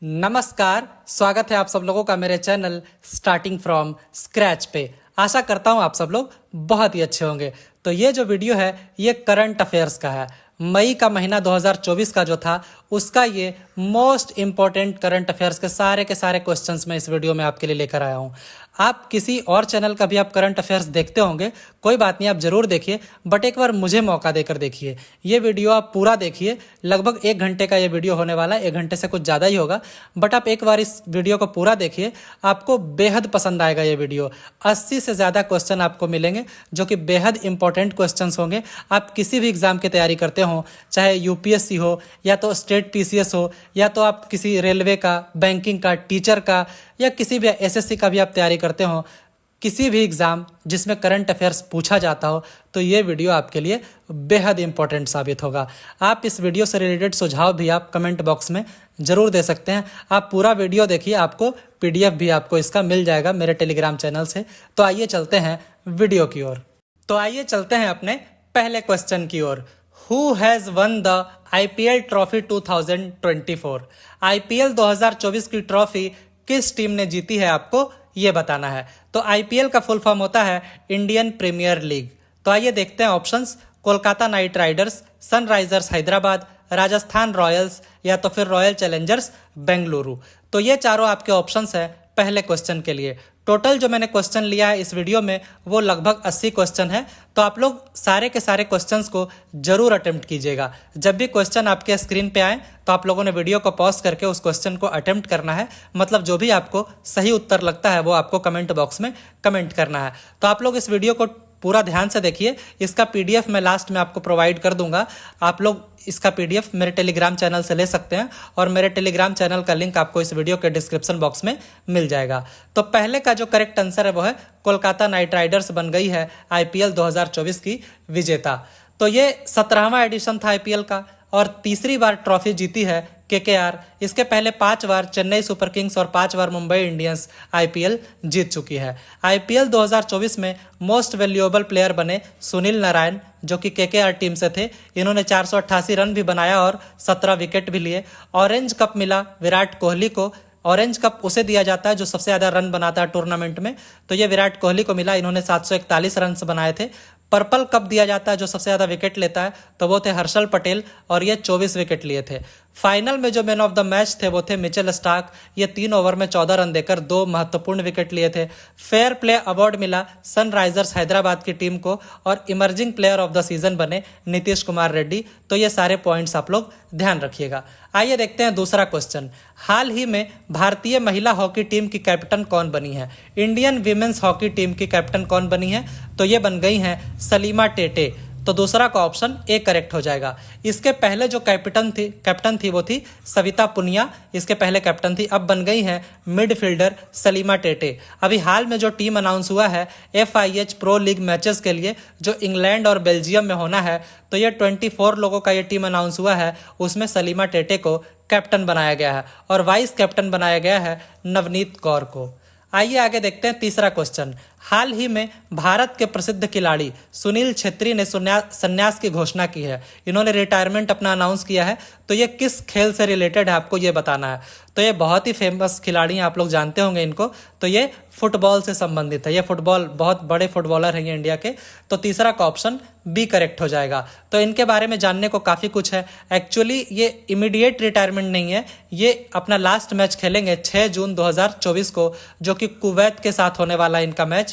नमस्कार, स्वागत है आप सब लोगों का मेरे चैनल स्टार्टिंग फ्रॉम स्क्रैच पे। आशा करता हूँ आप सब लोग बहुत ही अच्छे होंगे। तो ये जो वीडियो है ये करंट अफेयर्स का है। मई का महीना 2024 का जो था उसका ये मोस्ट इम्पॉर्टेंट करंट अफेयर्स के सारे क्वेश्चंस मैं इस वीडियो में आपके लिए लेकर आया हूँ। आप किसी और चैनल का भी आप करंट अफेयर्स देखते होंगे, कोई बात नहीं, आप जरूर देखिए, बट एक बार मुझे मौका देकर देखिए। ये वीडियो आप पूरा देखिए, लगभग 1 घंटे का ये वीडियो होने वाला है, 1 घंटे से कुछ ज़्यादा ही होगा, बट आप एक बार इस वीडियो को पूरा देखिए, आपको बेहद पसंद आएगा ये वीडियो। 80 से ज़्यादा क्वेश्चन आपको मिलेंगे जो कि बेहद इंपॉर्टेंट क्वेश्चंस होंगे। आप किसी भी एग्जाम की तैयारी करते हो, चाहे यूपीएससी हो या तो स्टेट पीसीएस हो या तो आप किसी रेलवे का, बैंकिंग का, टीचर का या किसी भी एसएससी का भी आप तैयारी करते हो, किसी भी एग्जाम जिसमें करंट अफेयर्स पूछा जाता हो, तो ये वीडियो आपके लिए बेहद इंपॉर्टेंट साबित होगा। आप इस वीडियो से रिलेटेड सुझाव भी आप कमेंट बॉक्स में ज़रूर दे सकते हैं। आप पूरा वीडियो देखिए, आपको पीडीएफ भी आपको इसका मिल जाएगा मेरे टेलीग्राम चैनल से। तो आइए चलते हैं वीडियो की ओर। तो आइए चलते हैं अपने पहले क्वेश्चन की ओर। Who has won the IPL trophy 2024? IPL 2024 की ट्रॉफी किस टीम ने जीती है, आपको ये बताना है। तो आईपीएल का फुल फॉर्म होता है इंडियन प्रीमियर लीग। तो आइए देखते हैं options. Kolkata night Riders, Sunrisers Hyderabad, Rajasthan Royals या तो फिर रॉयल चैलेंजर्स बेंगलुरु। तो ये चारों आपके ऑप्शंस हैं पहले क्वेश्चन के लिए। टोटल जो मैंने क्वेश्चन लिया है इस वीडियो में वो लगभग 80 क्वेश्चन है। तो आप लोग सारे के सारे क्वेश्चंस को जरूर अटेम्प्ट कीजिएगा। जब भी क्वेश्चन आपके स्क्रीन पे आए तो आप लोगों ने वीडियो को पॉज करके उस क्वेश्चन को अटेम्प्ट करना है। मतलब जो भी आपको सही उत्तर लगता है वो आपको कमेंट बॉक्स में कमेंट करना है। तो आप लोग इस वीडियो को पूरा ध्यान से देखिए। इसका पीडीएफ मैं लास्ट में आपको प्रोवाइड कर दूंगा। आप लोग इसका पीडीएफ मेरे टेलीग्राम चैनल से ले सकते हैं और मेरे टेलीग्राम चैनल का लिंक आपको इस वीडियो के डिस्क्रिप्शन बॉक्स में मिल जाएगा। तो पहले का जो करेक्ट आंसर है वो है कोलकाता नाइट राइडर्स बन गई है आईपीएल 2024 की विजेता। तो ये 17वां एडिशन था आईपीएल का और तीसरी बार ट्रॉफी जीती है केकेआर। इसके पहले 5 बार चेन्नई सुपर किंग्स और 5 बार मुंबई इंडियंस आईपीएल जीत चुकी है। आईपीएल 2024 में मोस्ट वैल्यूएबल प्लेयर बने सुनील नारायण, जो कि केकेआर टीम से थे। इन्होंने 488 रन भी बनाया और 17 विकेट भी लिए। ऑरेंज कप मिला विराट कोहली को। ऑरेंज कप उसे दिया जाता है जो सबसे ज्यादा रन बनाता है टूर्नामेंट में, तो ये विराट कोहली को मिला। इन्होंने 741 रन बनाए थे। पर्पल कप दिया जाता है जो सबसे ज्यादा विकेट लेता है, तो वो थे हर्षल पटेल और ये 24 विकेट लिए थे। फाइनल में जो मैन ऑफ द मैच थे वो थे मिचेल स्टार्क। ये 3 ओवर में 14 रन देकर 2 महत्वपूर्ण विकेट लिए थे। फेयर प्ले अवार्ड मिला सनराइजर्स हैदराबाद की टीम को और emerging player of the season बने नीतीश कुमार रेड्डी। तो ये सारे पॉइंट्स आप लोग ध्यान रखिएगा। आइए देखते हैं दूसरा क्वेश्चन। हाल ही में भारतीय महिला हॉकी टीम की कैप्टन कौन बनी है? इंडियन विमेंस हॉकी टीम की कैप्टन कौन बनी है? तो ये बन गई हैं सलीमा टेटे। तो दूसरा का ऑप्शन ए करेक्ट हो जाएगा। इसके पहले जो कैप्टन थी वो थी सविता पुनिया। इसके पहले कैप्टन थी, अब बन गई हैं मिडफील्डर सलीमा टेटे। अभी हाल में जो टीम अनाउंस हुआ है FIH प्रो लीग मैचेस के लिए जो इंग्लैंड और बेल्जियम में होना है, तो ये 24 लोगों का ये टीम अनाउंस हुआ है। उसमें सलीमा टेटे को कैप्टन बनाया गया है और वाइस कैप्टन बनाया गया है नवनीत कौर को। आइए आगे देखते हैं तीसरा क्वेश्चन। हाल ही में भारत के प्रसिद्ध खिलाड़ी सुनील छेत्री ने संन्यास की घोषणा की है। इन्होंने रिटायरमेंट अपना अनाउंस किया है। तो ये किस खेल से रिलेटेड है, आपको ये बताना है। तो ये बहुत ही फेमस खिलाड़ी हैं, आप लोग जानते होंगे इनको। तो ये फुटबॉल से संबंधित है। ये फुटबॉल, बहुत बड़े फुटबॉलर हैं ये इंडिया के। तो तीसरा का ऑप्शन बी करेक्ट हो जाएगा। तो इनके बारे में जानने को काफ़ी कुछ है। एक्चुअली ये इमीडिएट रिटायरमेंट नहीं है, ये अपना लास्ट मैच खेलेंगे 6 जून 2024 को, जो कि कुवैत के साथ होने वाला इनका मैच।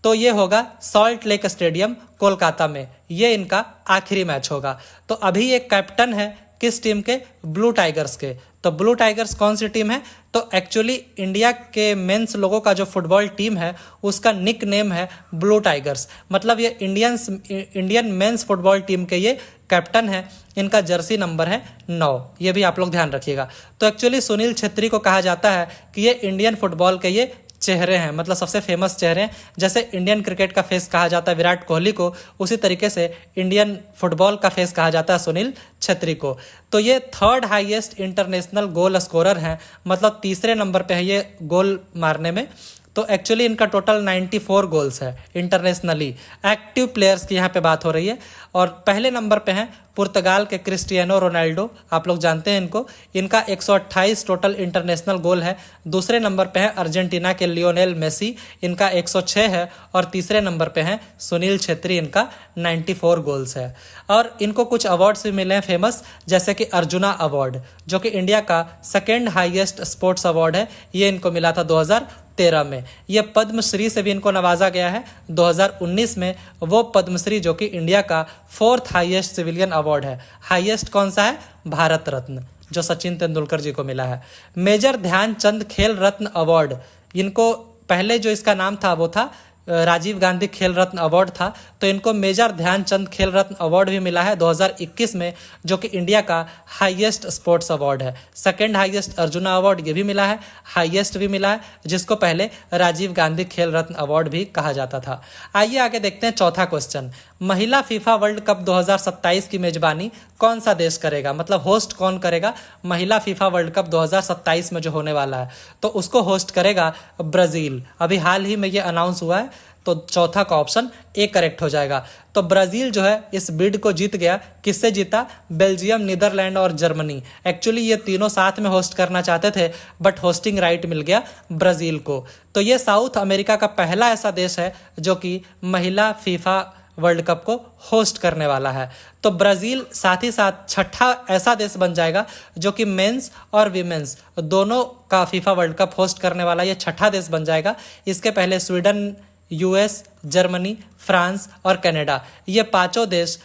तो ये होगा सॉल्ट लेक स्टेडियम कोलकाता में, ये इनका आखिरी मैच होगा। तो अभी ये कैप्टन है किस टीम के? ब्लू टाइगर्स के। तो ब्लू टाइगर्स कौन सी टीम है? तो एक्चुअली इंडिया के मेंस लोगों का जो फुटबॉल टीम है उसका निक नेम है ब्लू टाइगर्स। मतलब ये इंडियन मेंस फुटबॉल टीम के ये कैप्टन है। इनका जर्सी नंबर है 9, ये भी आप लोग ध्यान रखिएगा। तो एक्चुअली सुनील छेत्री को कहा जाता है कि ये इंडियन फुटबॉल के ये चेहरे हैं, मतलब सबसे फेमस चेहरे हैं। जैसे इंडियन क्रिकेट का फेस कहा जाता है विराट कोहली को, उसी तरीके से इंडियन फुटबॉल का फेस कहा जाता है सुनील छेत्री को। तो ये 3rd highest international goal scorer हैं, मतलब तीसरे नंबर पे है ये गोल मारने में। तो एक्चुअली इनका टोटल 94 गोल्स है इंटरनेशनली। एक्टिव प्लेयर्स की यहाँ पे बात हो रही है। और पहले नंबर पे हैं पुर्तगाल के क्रिस्टियानो रोनाल्डो, आप लोग जानते हैं इनको, इनका 128 टोटल इंटरनेशनल गोल है। दूसरे नंबर पे है अर्जेंटीना के लियोनेल मेसी, इनका 106 है। और तीसरे नंबर पे हैं सुनील छेत्री, इनका 94 गोल्स है। और इनको कुछ अवार्ड्स भी मिले हैं फेमस, जैसे कि अर्जुना अवार्ड, जो कि इंडिया का सेकेंड हाईएस्ट स्पोर्ट्स अवार्ड है। ये इनको मिला था 2013 में। ये पद्मश्री से भी इनको नवाजा गया है 2019 में। वो पद्मश्री जो कि इंडिया का 4th हाईएस्ट सिविलियन अवार्ड है। हाईएस्ट कौन सा है? भारत रत्न, जो सचिन तेंदुलकर जी को मिला है। मेजर ध्यानचंद खेल रत्न अवार्ड, इनको पहले जो इसका नाम था वो था राजीव गांधी खेल रत्न अवार्ड था, तो इनको मेजर ध्यानचंद खेल रत्न अवार्ड भी मिला है 2021 में, जो कि इंडिया का हाईएस्ट स्पोर्ट्स अवार्ड है। सेकंड हाईएस्ट अर्जुना अवार्ड ये भी मिला है, हाईएस्ट भी मिला है, जिसको पहले राजीव गांधी खेल रत्न अवार्ड भी कहा जाता था। आइए आगे देखते हैं चौथा क्वेश्चन। महिला फीफा वर्ल्ड कप 2027 की मेजबानी कौन सा देश करेगा, मतलब होस्ट कौन करेगा महिला फीफा वर्ल्ड कप 2027 में जो होने वाला है? तो उसको होस्ट करेगा ब्राजील। अभी हाल ही में ये अनाउंस हुआ है, तो चौथा का ऑप्शन ए करेक्ट हो जाएगा। तो ब्राजील जो है इस बिड को जीत गया। किससे जीता? बेल्जियम, नीदरलैंड और जर्मनी। एक्चुअली ये तीनों साथ में होस्ट करना चाहते थे, बट होस्टिंग राइट मिल गया ब्राजील को। तो ये साउथ अमेरिका का पहला ऐसा देश है जो कि महिला फीफा वर्ल्ड कप को होस्ट करने वाला है। तो ब्राजील साथ ही साथ छठा ऐसा देश बन जाएगा जो कि मेंस और विमेंस दोनों का फीफा वर्ल्ड कप होस्ट करने वाला, ये छठा देश बन जाएगा। इसके पहले स्वीडन, यूएस, जर्मनी, फ्रांस और कनाडा, ये पांचों देश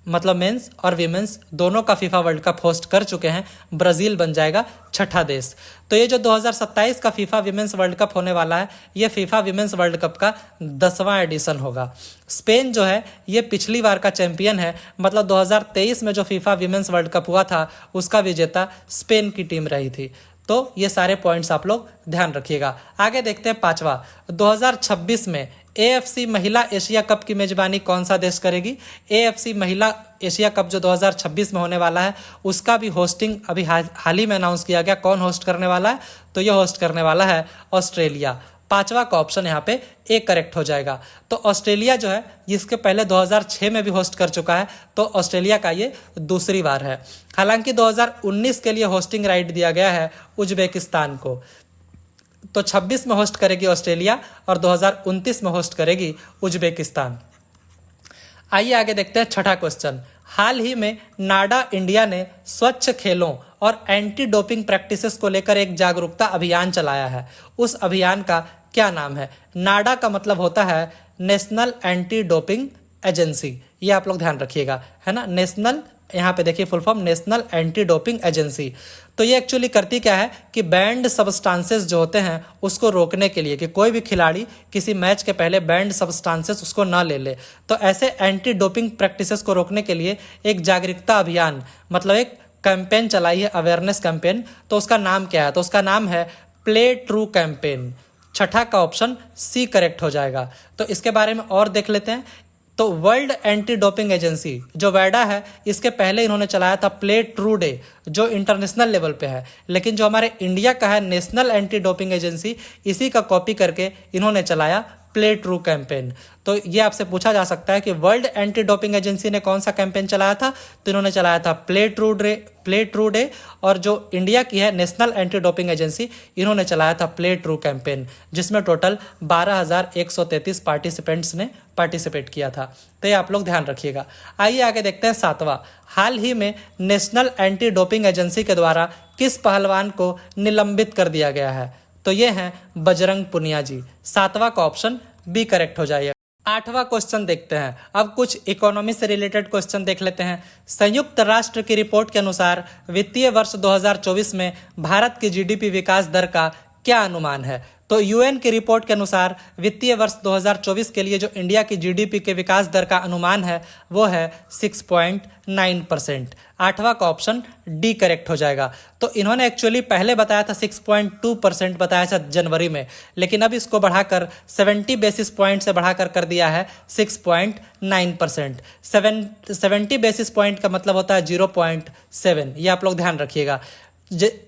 मतलब मेंस और विमेंस दोनों का फीफा वर्ल्ड कप होस्ट कर चुके हैं। ब्राजील बन जाएगा छठा देश। तो ये जो 2027 का फीफा विमेंस वर्ल्ड कप होने वाला है, ये फीफा विमेंस वर्ल्ड कप का 10वां एडिशन होगा। स्पेन जो है ये पिछली बार का चैंपियन है, मतलब 2023 में जो फीफा विमेंस वर्ल्ड कप हुआ था उसका विजेता स्पेन की टीम रही थी। तो ये सारे पॉइंट्स आप लोग ध्यान रखिएगा। आगे देखते हैं पांचवा। 2026 में एएफसी महिला एशिया कप की मेजबानी कौन सा देश करेगी? एएफसी महिला एशिया कप जो 2026 में होने वाला है, उसका भी होस्टिंग अभी हाल ही में अनाउंस किया गया। कौन होस्ट करने वाला है? तो ये होस्ट करने वाला है ऑस्ट्रेलिया। पांचवा का ऑप्शन यहाँ पे ए करेक्ट हो जाएगा। तो ऑस्ट्रेलिया जो है इसके पहले 2006 में भी होस्ट कर चुका है, तो ऑस्ट्रेलिया का ये दूसरी बार है। हालांकि 2019 के लिए होस्टिंग राइट दिया गया है उज्बेकिस्तान को। तो 26 में होस्ट करेगी ऑस्ट्रेलिया और 2029 में होस्ट करेगी उज्बेकिस्तान। आइए आगे देखते हैं छठा क्वेश्चन। हाल ही में नाडा इंडिया ने स्वच्छ खेलों और एंटी डोपिंग प्रैक्टिसेस को लेकर एक जागरूकता अभियान चलाया है। उस अभियान का क्या नाम है? नाडा का मतलब होता है नेशनल एंटी डोपिंग एजेंसी, ये आप लोग ध्यान रखिएगा, है ना। नेशनल, यहाँ पे देखिए full form national anti doping agency. तो ये एक्चुअली करती क्या है कि बैंड सब्सटेंसेस जो होते हैं उसको रोकने के लिए, कि कोई भी खिलाड़ी किसी मैच के पहले बैंड सब्सटेंसेस उसको ना ले। तो ऐसे एंटी डोपिंग प्रैक्टिसेस को रोकने के लिए एक जागरूकता अभियान, मतलब एक कैंपेन चलाई है, अवेयरनेस कैंपेन। तो उसका नाम क्या है? तो उसका नाम है प्ले ट्रू कैंपेन। छठा का ऑप्शन सी करेक्ट हो जाएगा। तो इसके बारे में और देख लेते हैं। तो वर्ल्ड एंटी डोपिंग एजेंसी जो वैडा है, इसके पहले इन्होंने चलाया था प्ले ट्रू डे, जो इंटरनेशनल लेवल पे है। लेकिन जो हमारे इंडिया का है नेशनल एंटी डोपिंग एजेंसी, इसी का कॉपी करके इन्होंने चलाया प्ले ट्रू कैंपेन। तो ये आपसे पूछा जा सकता है कि वर्ल्ड एंटी डोपिंग एजेंसी ने कौन सा कैंपेन चलाया था? तो इन्होंने चलाया था प्ले ट्रू डे। और जो इंडिया की है नेशनल एंटी डोपिंग एजेंसी, इन्होंने चलाया था प्ले ट्रू कैंपेन, जिसमें टोटल 12,133 पार्टिसिपेंट्स ने पार्टिसिपेट किया था। तो ये आप लोग ध्यान रखिएगा। आइए आगे देखते हैं सातवां। हाल ही में नेशनल एंटी डोपिंग एजेंसी के द्वारा किस पहलवान को निलंबित कर दिया गया है? तो ये हैं बजरंग पुनिया जी। सातवां का ऑप्शन बी करेक्ट हो जाएगा। आठवां क्वेश्चन देखते हैं। अब कुछ इकोनॉमी से रिलेटेड क्वेश्चन देख लेते हैं। संयुक्त राष्ट्र की रिपोर्ट के अनुसार वित्तीय वर्ष 2024 में भारत की जीडीपी विकास दर का क्या अनुमान है? तो यूएन की रिपोर्ट के अनुसार वित्तीय वर्ष 2024 के लिए जो इंडिया की जीडीपी के विकास दर का अनुमान है वो है 6.9%। आठवां का ऑप्शन डी करेक्ट हो जाएगा। तो इन्होंने एक्चुअली पहले बताया था 6.2% बताया था जनवरी में, लेकिन अब इसको बढ़ाकर 70 बेसिस पॉइंट से बढ़ाकर कर दिया है 6.9%। 70 बेसिस पॉइंट का मतलब होता है 0.7, ये आप लोग ध्यान रखिएगा।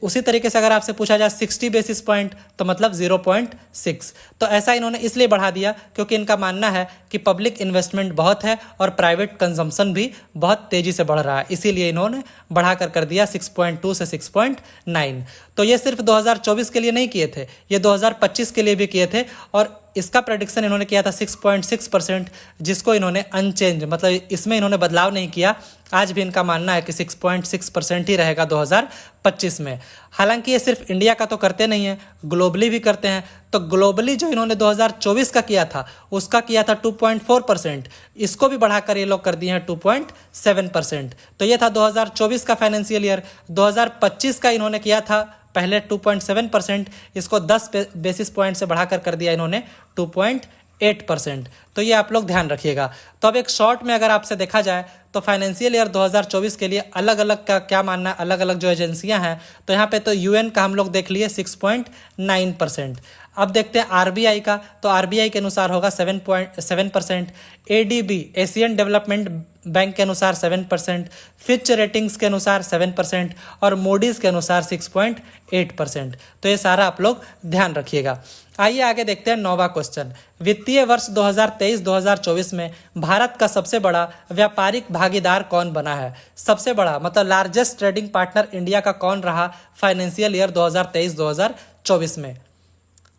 उसी तरीके से अगर आपसे पूछा जाए 60 बेसिस पॉइंट तो मतलब 0.6। तो ऐसा इन्होंने इसलिए बढ़ा दिया क्योंकि इनका मानना है कि पब्लिक इन्वेस्टमेंट बहुत है और प्राइवेट कंजम्पशन भी बहुत तेजी से बढ़ रहा है, इसीलिए इन्होंने बढ़ाकर कर दिया 6.2 से 6.9। तो ये सिर्फ 2024 के लिए नहीं किए थे, ये 2025 के लिए भी किए थे और इसका प्रेडिक्शन इन्होंने किया था 6.6%, जिसको इन्होंने अनचेंज मतलब इसमें इन्होंने बदलाव नहीं किया। आज भी इनका मानना है कि 6.6% ही रहेगा 2025 में। हालांकि ये सिर्फ इंडिया का तो करते नहीं है, ग्लोबली भी करते हैं। तो ग्लोबली जो इन्होंने 2024 का किया था उसका किया था 2.4%, इसको भी बढ़ाकर ये लोग कर दिए हैं 2.7%। तो ये था 2024 का फाइनेंशियल ईयर। 2025 का इन्होंने किया था पहले 2.7%, इसको 10 बेसिस पॉइंट से बढ़ाकर कर दिया इन्होंने 2.8%। तो ये आप लोग ध्यान रखिएगा। तो अब एक शॉर्ट में अगर आपसे देखा जाए तो फाइनेंशियल ईयर 2024 के लिए अलग अलग का क्या मानना है, अलग अलग जो एजेंसियां हैं, तो यहाँ पे तो यूएन का हम लोग देख लिए 6.9%। अब देखते हैं आरबीआई का, तो आरबीआई के अनुसार होगा 7.7%, एडीबी एशियन डेवलपमेंट बैंक के अनुसार 7%, फिच रेटिंग्स के अनुसार 7% और मोडीज के अनुसार 6.8%। तो ये सारा आप लोग ध्यान रखिएगा। आइए आगे देखते हैं 9वां क्वेश्चन। वित्तीय वर्ष 2023-2024 में भारत का सबसे बड़ा व्यापारिक भागीदार कौन बना है? सबसे बड़ा मतलब लार्जेस्ट ट्रेडिंग पार्टनर इंडिया का कौन रहा फाइनेंशियल ईयर 2023-2024 में?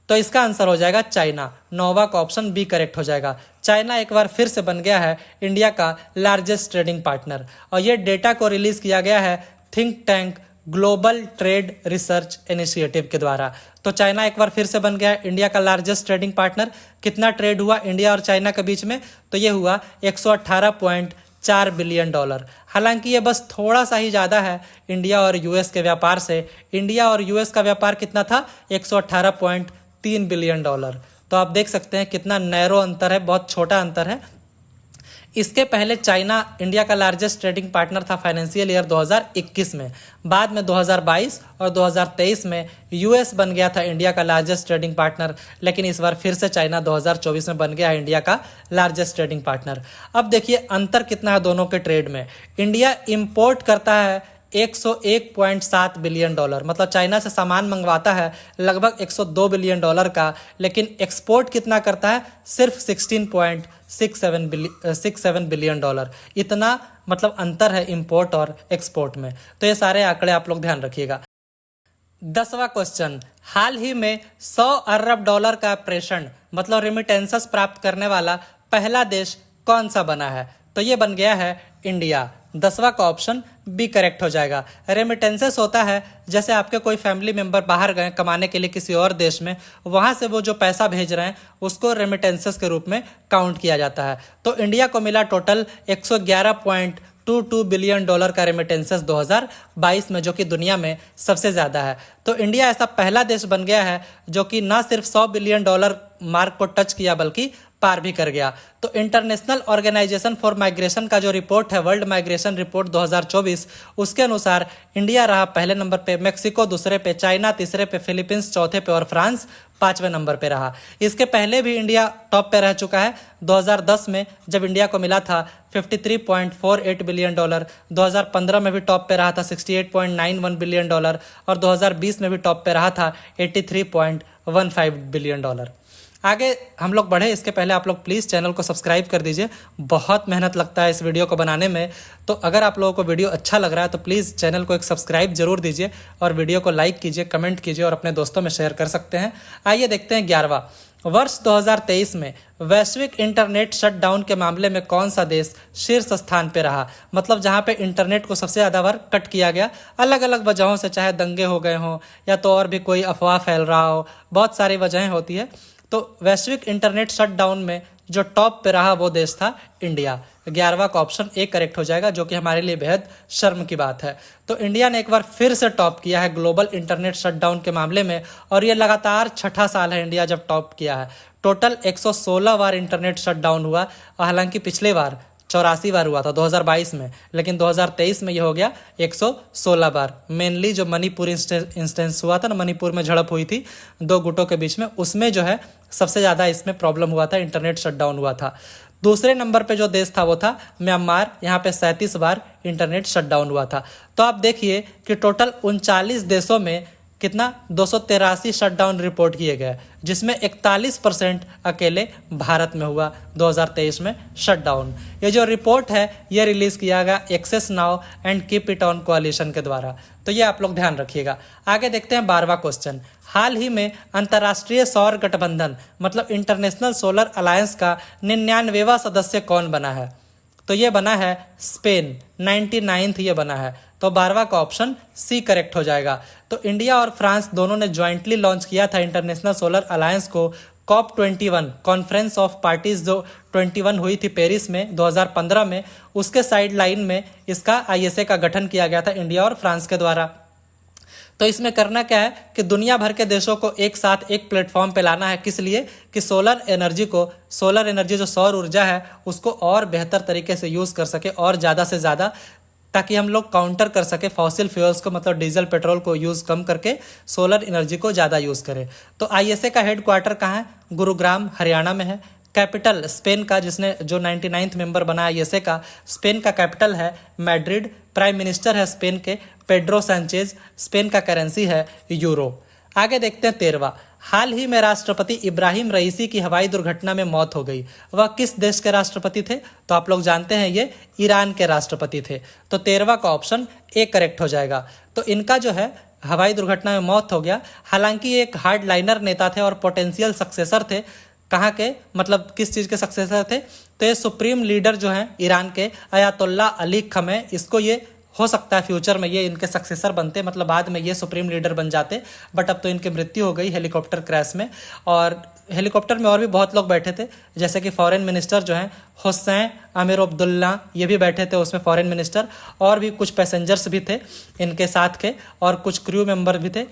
तो इसका आंसर हो जाएगा चाइना। 9वां का ऑप्शन बी करेक्ट हो जाएगा। चाइना एक बार फिर से बन गया है इंडिया का लार्जेस्ट ट्रेडिंग पार्टनर और ये डेटा को रिलीज किया गया है think tank global trade research initiative के द्वारा। तो चाइना एक बार फिर से बन गया है इंडिया का लार्जेस्ट ट्रेडिंग पार्टनर। कितना ट्रेड हुआ इंडिया और चाइना के बीच में? तो ये हुआ 118.4 बिलियन डॉलर। हालांकि ये बस थोड़ा सा ही ज़्यादा है इंडिया और यूएस के व्यापार से। इंडिया और यूएस का व्यापार कितना था? 118.3 बिलियन डॉलर। तो आप देख सकते हैं कितना नैरो अंतर है, बहुत छोटा अंतर है। इसके पहले चाइना इंडिया का लार्जेस्ट ट्रेडिंग पार्टनर था फाइनेंशियल ईयर 2021 में। बाद में 2022 और 2023 में यूएस बन गया था इंडिया का लार्जेस्ट ट्रेडिंग पार्टनर, लेकिन इस बार फिर से चाइना 2024 में बन गया है इंडिया का लार्जेस्ट ट्रेडिंग पार्टनर। अब देखिए अंतर कितना है दोनों के ट्रेड में। इंडिया इंपोर्ट करता है 101.7 बिलियन डॉलर, मतलब चाइना से सामान मंगवाता है लगभग 102 बिलियन डॉलर का, लेकिन एक्सपोर्ट कितना करता है? सिर्फ 16.67 बिलियन डॉलर। इतना मतलब अंतर है इंपोर्ट और एक्सपोर्ट में। तो ये सारे आंकड़े आप लोग ध्यान रखिएगा। 10वां क्वेश्चन, हाल ही में 100 अरब डॉलर का प्रेषण मतलब रेमिटेंसेस प्राप्त करने वाला पहला देश कौन सा बना है? तो ये बन गया है इंडिया। 10वां का ऑप्शन बी करेक्ट हो जाएगा। रेमिटेंसेस होता है जैसे आपके कोई फैमिली मेंबर बाहर गए कमाने के लिए किसी और देश में, वहां से वो जो पैसा भेज रहे हैं उसको रेमिटेंसेस के रूप में काउंट किया जाता है। तो इंडिया को मिला टोटल 111.22 बिलियन डॉलर का रेमिटेंसेस 2022 में, जो कि दुनिया में सबसे ज़्यादा है। तो इंडिया ऐसा पहला देश बन गया है जो कि न सिर्फ 100 बिलियन डॉलर मार्क को टच किया बल्कि पार भी कर गया। तो इंटरनेशनल ऑर्गेनाइजेशन फॉर माइग्रेशन का जो रिपोर्ट है, वर्ल्ड माइग्रेशन रिपोर्ट 2024, उसके अनुसार इंडिया रहा पहले नंबर पे, मेक्सिको दूसरे पे, चाइना तीसरे पे, फिलीपींस चौथे पे और फ्रांस 5वें नंबर पे रहा। इसके पहले भी इंडिया टॉप पे रह चुका है 2010 में, जब इंडिया को मिला था 53.48 बिलियन डॉलर। 2015 में भी टॉप पे रहा था 68.91 बिलियन डॉलर और 2020 में भी टॉप पे रहा था 83.15 बिलियन डॉलर। आगे हम लोग बढ़े इसके पहले आप लोग प्लीज़ चैनल को सब्सक्राइब कर दीजिए। बहुत मेहनत लगता है इस वीडियो को बनाने में, तो अगर आप लोगों को वीडियो अच्छा लग रहा है तो प्लीज़ चैनल को एक सब्सक्राइब जरूर दीजिए और वीडियो को लाइक कीजिए, कमेंट कीजिए और अपने दोस्तों में शेयर कर सकते हैं। आइए देखते हैं 11वां। वर्ष 2023 में वैश्विक इंटरनेट शटडाउन के मामले में कौन सा देश शीर्ष स्थान पे रहा? मतलब जहां पे इंटरनेट को सबसे ज़्यादा बार कट किया गया, अलग अलग वजहों से, चाहे दंगे हो गए हों या तो और भी कोई अफवाह फैल रहा हो, बहुत सारी वजहें होती है। तो वैश्विक इंटरनेट शटडाउन में जो टॉप पे रहा वो देश था इंडिया। 11वां का ऑप्शन ए करेक्ट हो जाएगा, जो कि हमारे लिए बेहद शर्म की बात है। तो इंडिया ने एक बार फिर से टॉप किया है ग्लोबल इंटरनेट शटडाउन के मामले में, और ये लगातार छठा साल है इंडिया जब टॉप किया है। टोटल 116 बार इंटरनेट शटडाउन हुआ, हालांकि पिछले बार 84 बार हुआ था 2022 में, लेकिन 2023 में ये हो गया 116 बार। मेनली जो मणिपुर इंस्टेंस हुआ था ना, मणिपुर में झड़प हुई थी दो गुटों के बीच में, उसमें जो है सबसे ज़्यादा इसमें प्रॉब्लम हुआ था, इंटरनेट शटडाउन हुआ था। दूसरे नंबर पे जो देश था वो था म्यांमार, यहाँ पे 37 बार इंटरनेट शटडाउन हुआ था। तो आप देखिए कि टोटल 39 देशों में कितना 283 शटडाउन रिपोर्ट किए गए, जिसमें 41% अकेले भारत में हुआ 2023 में शटडाउन। ये जो रिपोर्ट है ये रिलीज़ किया गया access now and keep it on कोalition के द्वारा। तो ये आप लोग ध्यान रखिएगा। आगे देखते हैं 12वां क्वेश्चन। हाल ही में अंतर्राष्ट्रीय सौर गठबंधन मतलब इंटरनेशनल सोलर अलायंस का 99वां सदस्य कौन बना है? तो ये बना है स्पेन, 99th ये बना है। तो 12वां का ऑप्शन सी करेक्ट हो जाएगा। तो इंडिया और फ्रांस दोनों ने ज्वाइंटली लॉन्च किया था इंटरनेशनल सोलर अलायंस को COP21 कॉन्फ्रेंस ऑफ पार्टीज जो 21 हुई थी पेरिस में 2015 में, उसके साइड लाइन में इसका ISA का गठन किया गया था इंडिया और फ्रांस के द्वारा। तो इसमें करना क्या है कि दुनिया भर के देशों को एक साथ एक प्लेटफॉर्म पे लाना है। किस लिए? कि सोलर एनर्जी जो सौर ऊर्जा है उसको और बेहतर तरीके से यूज़ कर सके और ज़्यादा से ज़्यादा, ताकि हम लोग काउंटर कर सके फॉसिल फ्यूल्स को, मतलब डीजल पेट्रोल को यूज़ कम करके सोलर एनर्जी को ज़्यादा यूज़ करें। तो ISA का हेडक्वार्टर कहाँ है? गुरुग्राम, हरियाणा में है। कैपिटल स्पेन का, जिसने जो 99th मेंबर बना ISA का, स्पेन का कैपिटल है मैड्रिड। प्राइम मिनिस्टर है स्पेन के पेड्रो सैंचेज। स्पेन का करेंसी है यूरो। आगे देखते हैं 13वां। हाल ही में राष्ट्रपति इब्राहिम रईसी की हवाई दुर्घटना में मौत हो गई। वह किस देश के राष्ट्रपति थे? तो आप लोग जानते हैं ये ईरान के राष्ट्रपति थे। तो 13वां का ऑप्शन ए करेक्ट हो जाएगा। तो इनका जो है हवाई दुर्घटना में मौत हो गया। हालांकि ये एक हार्डलाइनर नेता थे और पोटेंशियल सक्सेसर थे। कहाँ के, मतलब किस चीज़ के सक्सेसर थे? तो ये सुप्रीम लीडर जो हैं ईरान के अयातुल्ला अली खमेनी, इसको ये हो सकता है फ्यूचर में ये इनके सक्सेसर बनते, मतलब बाद में ये सुप्रीम लीडर बन जाते। बट अब तो इनकी मृत्यु हो गई हेलीकॉप्टर क्रैश में। और हेलीकॉप्टर में और भी बहुत लोग बैठे थे, जैसे कि फॉरेन मिनिस्टर जो हैं हुसैन आमिर अब्दुल्ला, ये भी बैठे थे उसमें फॉरेन मिनिस्टर, और भी कुछ पैसेंजर्स भी थे इनके साथ के, और कुछ क्रू मेंबर भी थे।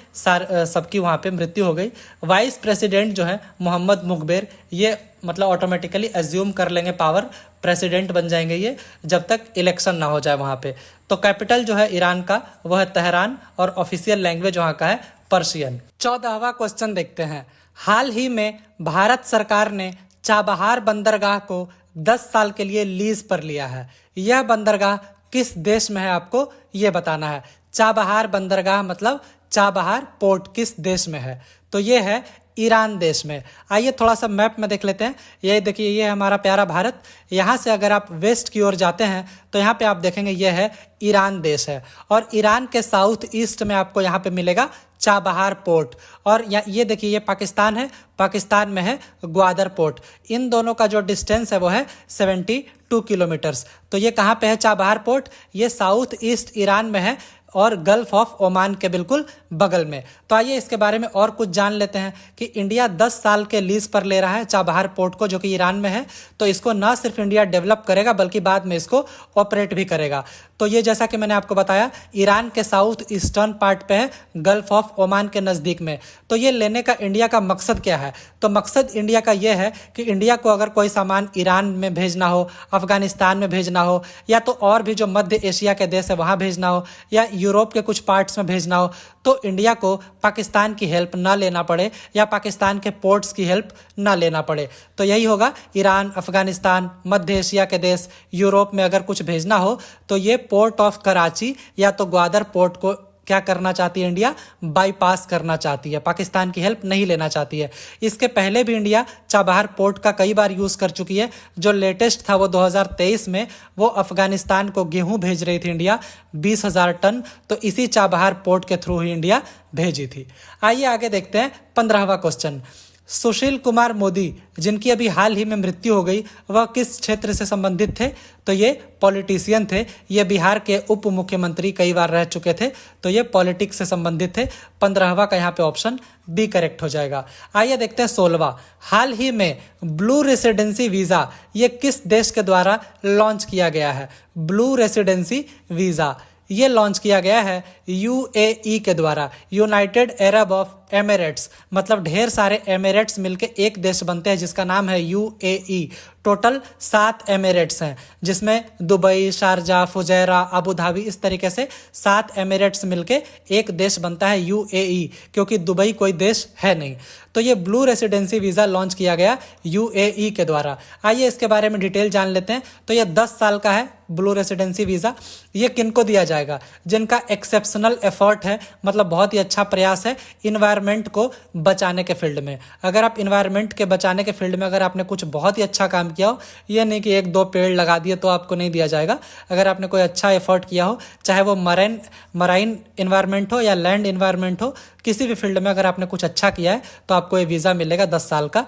सबकी वहाँ पे मृत्यु हो गई। वाइस प्रेसिडेंट जो है मोहम्मद मुखबिर, ये मतलब ऑटोमेटिकली एज्यूम कर लेंगे पावर, प्रेसिडेंट बन जाएंगे ये, जब तक इलेक्शन ना हो जाए वहाँ पे। तो कैपिटल जो है ईरान का वह है तेहरान, और ऑफिशियल लैंग्वेज वहाँ का है पर्शियन। 14वां क्वेश्चन देखते हैं। हाल ही में भारत सरकार ने चाबहार बंदरगाह को 10 साल के लिए लीज पर लिया है। यह बंदरगाह किस देश में है आपको ये बताना है। चाबहार बंदरगाह मतलब चाबहार पोर्ट किस देश में है? तो ये है ईरान देश में। आइए थोड़ा सा मैप में देख लेते हैं। ये देखिए, ये है हमारा प्यारा भारत। यहाँ से अगर आप वेस्ट की ओर जाते हैं तो यहाँ पे आप देखेंगे ये है ईरान देश है, और ईरान के साउथ ईस्ट में आपको यहाँ पे मिलेगा चाबहार पोर्ट। और ये देखिए ये पाकिस्तान है, पाकिस्तान में है ग्वादर पोर्ट। इन दोनों का जो डिस्टेंस है वो है 72 किलोमीटर्स। तो ये कहाँ पे है चाबहार पोर्ट? ये साउथ ईस्ट ईरान में है और गल्फ ऑफ ओमान के बिल्कुल बगल में। तो आइए इसके बारे में और कुछ जान लेते हैं कि इंडिया 10 साल के लीज पर ले रहा है चाबहार पोर्ट को, जो कि ईरान में है। तो इसको ना सिर्फ इंडिया डेवलप करेगा बल्कि बाद में इसको ऑपरेट भी करेगा। तो ये जैसा कि मैंने आपको बताया ईरान के साउथ ईस्टर्न पार्ट पे है, गल्फ ऑफ ओमान के नज़दीक में। तो ये लेने का इंडिया का मकसद क्या है? तो मकसद इंडिया का ये है कि इंडिया को अगर कोई सामान ईरान में भेजना हो, अफगानिस्तान में भेजना हो, या तो और भी जो मध्य एशिया के देश है वहाँ भेजना हो, या यूरोप के कुछ पार्ट्स में भेजना हो, तो इंडिया को पाकिस्तान की हेल्प ना लेना पड़े या पाकिस्तान के पोर्ट्स की हेल्प ना लेना पड़े। तो यही होगा, ईरान, अफगानिस्तान, मध्य एशिया के देश, यूरोप में अगर कुछ भेजना हो तो ये पोर्ट ऑफ कराची या तो ग्वादर पोर्ट को क्या करना चाहती है इंडिया? बाईपास करना चाहती है, पाकिस्तान की हेल्प नहीं लेना चाहती है। इसके पहले भी इंडिया चाबहार पोर्ट का कई बार यूज़ कर चुकी है। जो लेटेस्ट था वो 2023 में, वो अफगानिस्तान को गेहूं भेज रही थी इंडिया 20,000 टन, तो इसी चाबहार पोर्ट के थ्रू ही इंडिया भेजी थी। आइए आगे देखते हैं 15वां क्वेश्चन। सुशील कुमार मोदी, जिनकी अभी हाल ही में मृत्यु हो गई, वह किस क्षेत्र से संबंधित थे? तो ये पॉलिटिशियन थे। ये बिहार के उप मुख्यमंत्री कई बार रह चुके थे। तो ये पॉलिटिक्स से संबंधित थे। 15वां का यहाँ पे ऑप्शन बी करेक्ट हो जाएगा। आइए देखते हैं 16वां। हाल ही में ब्लू रेसिडेंसी वीज़ा ये किस देश के द्वारा लॉन्च किया गया है? ब्लू रेसिडेंसी वीज़ा ये लॉन्च किया गया है यूएई के द्वारा, यूनाइटेड अरब ऑफ एमिरेट्स, मतलब ढेर सारे एमिरेट्स मिलके एक देश बनते हैं जिसका नाम है यूएई। टोटल 7 एमिरेट्स हैं जिसमें Dubai, Sharjah, Fujairah, Abu Dhabi, इस तरीके से 7 एमिरेट्स मिलके एक देश बनता है यूएई, क्योंकि दुबई कोई देश है नहीं। तो ये ब्लू रेसिडेंसी वीज़ा लॉन्च किया गया यूएई के द्वारा। आइए इसके बारे में डिटेल जान लेते हैं। तो ये 10 साल का है ब्लू रेसिडेंसी वीज़ा। ये किनको दिया जाएगा? जिनका एक्सेप्शनल एफर्ट है, मतलब बहुत ही अच्छा प्रयास है इन्वायरमेंट को बचाने के फील्ड में। अगर आप इन्वायरमेंट के बचाने के फील्ड में अगर आपने कुछ बहुत ही अच्छा काम किया हो, ये नहीं कि 1-2 पेड़ लगा दिए तो आपको नहीं दिया जाएगा। अगर आपने कोई अच्छा एफर्ट किया हो, चाहे वो मराइन इन्वायरमेंट हो या लैंड इन्वायरमेंट हो, किसी भी फील्ड में अगर आपने कुछ अच्छा किया है तो आपको ये वीज़ा मिलेगा 10 साल का।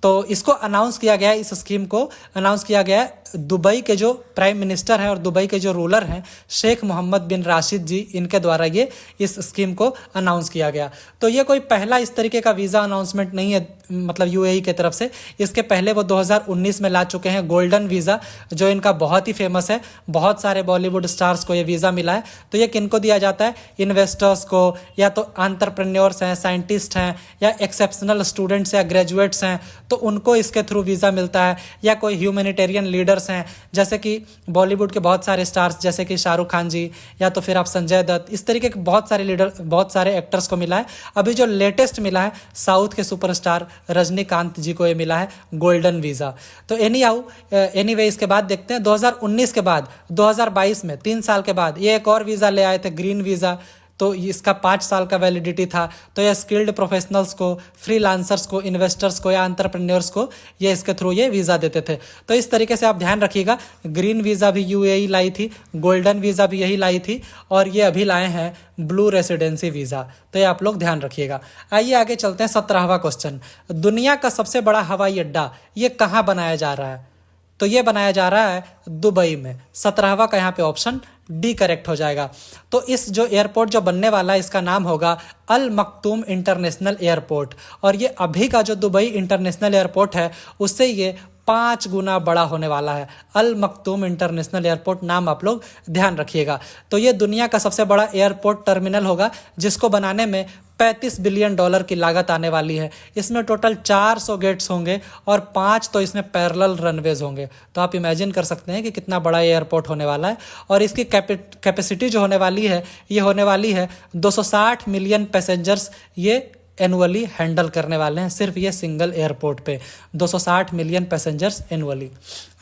तो इसको अनाउंस किया गया है, इस स्कीम को अनाउंस किया गया है दुबई के जो प्राइम मिनिस्टर हैं और दुबई के जो रूलर हैं शेख मोहम्मद बिन राशिद जी, इनके द्वारा ये इस स्कीम को अनाउंस किया गया। तो ये कोई पहला इस तरीके का वीज़ा अनाउंसमेंट नहीं है, मतलब यूएई की तरफ से। इसके पहले वो 2019 में ला चुके हैं गोल्डन वीज़ा, जो इनका बहुत ही फेमस है। बहुत सारे बॉलीवुड स्टार्स को ये वीज़ा मिला है। तो ये किनको दिया जाता है? इन्वेस्टर्स को, या तो एंटरप्रेन्योर्स हैं, साइंटिस्ट हैं, या एक्सेप्शनल स्टूडेंट्स या ग्रेजुएट्स हैं, तो उनको इसके थ्रू वीज़ा मिलता है। या कोई ह्यूमैनिटेरियन लीडर्स हैं, जैसे कि बॉलीवुड के बहुत सारे स्टार्स जैसे कि शाहरुख खान जी, या तो फिर आप संजय दत्त, इस तरीके के बहुत सारे लीडर, बहुत सारे एक्टर्स को मिला है। अभी जो लेटेस्ट मिला है साउथ के सुपरस्टार रजनीकांत जी को ये मिला है गोल्डन वीज़ा। तो एनीवे इसके बाद देखते हैं 2019 के बाद 2022 में 3 साल के बाद ये एक और वीज़ा ले आए थे, ग्रीन वीज़ा। तो इसका 5 साल का वैलिडिटी था। तो यह स्किल्ड प्रोफेशनल्स को, फ्रीलांसर्स को, इन्वेस्टर्स को या एंटरप्रेन्योर्स को ये इसके थ्रू ये वीज़ा देते थे। तो इस तरीके से आप ध्यान रखिएगा, ग्रीन वीज़ा भी यूएई लाई थी, गोल्डन वीज़ा भी यही लाई थी, और ये अभी लाए हैं ब्लू रेसिडेंसी वीज़ा। तो ये आप लोग ध्यान रखिएगा। आइए आगे चलते हैं। 17वां क्वेश्चन, दुनिया का सबसे बड़ा हवाई अड्डा ये कहाँ बनाया जा रहा है? तो ये बनाया जा रहा है दुबई में। 17वां का यहाँ पे ऑप्शन डी करेक्ट हो जाएगा। तो इस जो एयरपोर्ट जो बनने वाला है इसका नाम होगा अल मक्तूम इंटरनेशनल एयरपोर्ट, और ये अभी का जो दुबई इंटरनेशनल एयरपोर्ट है उससे ये 5 गुना बड़ा होने वाला है। अल मक्तूम इंटरनेशनल एयरपोर्ट नाम आप लोग ध्यान रखिएगा। तो ये दुनिया का सबसे बड़ा एयरपोर्ट टर्मिनल होगा, जिसको बनाने में $35 बिलियन की लागत आने वाली है। इसमें टोटल 400 गेट्स होंगे और 5 तो इसमें पैरेलल रनवेज होंगे। तो आप इमेजिन कर सकते हैं कि कितना बड़ा एयरपोर्ट होने वाला है। और इसकी कैपेसिटी जो होने वाली है ये होने वाली है 260 मिलियन पैसेंजर्स ये एनुअली हैंडल करने वाले हैं, सिर्फ ये सिंगल एयरपोर्ट पे 260 मिलियन पैसेंजर्स एनुअली।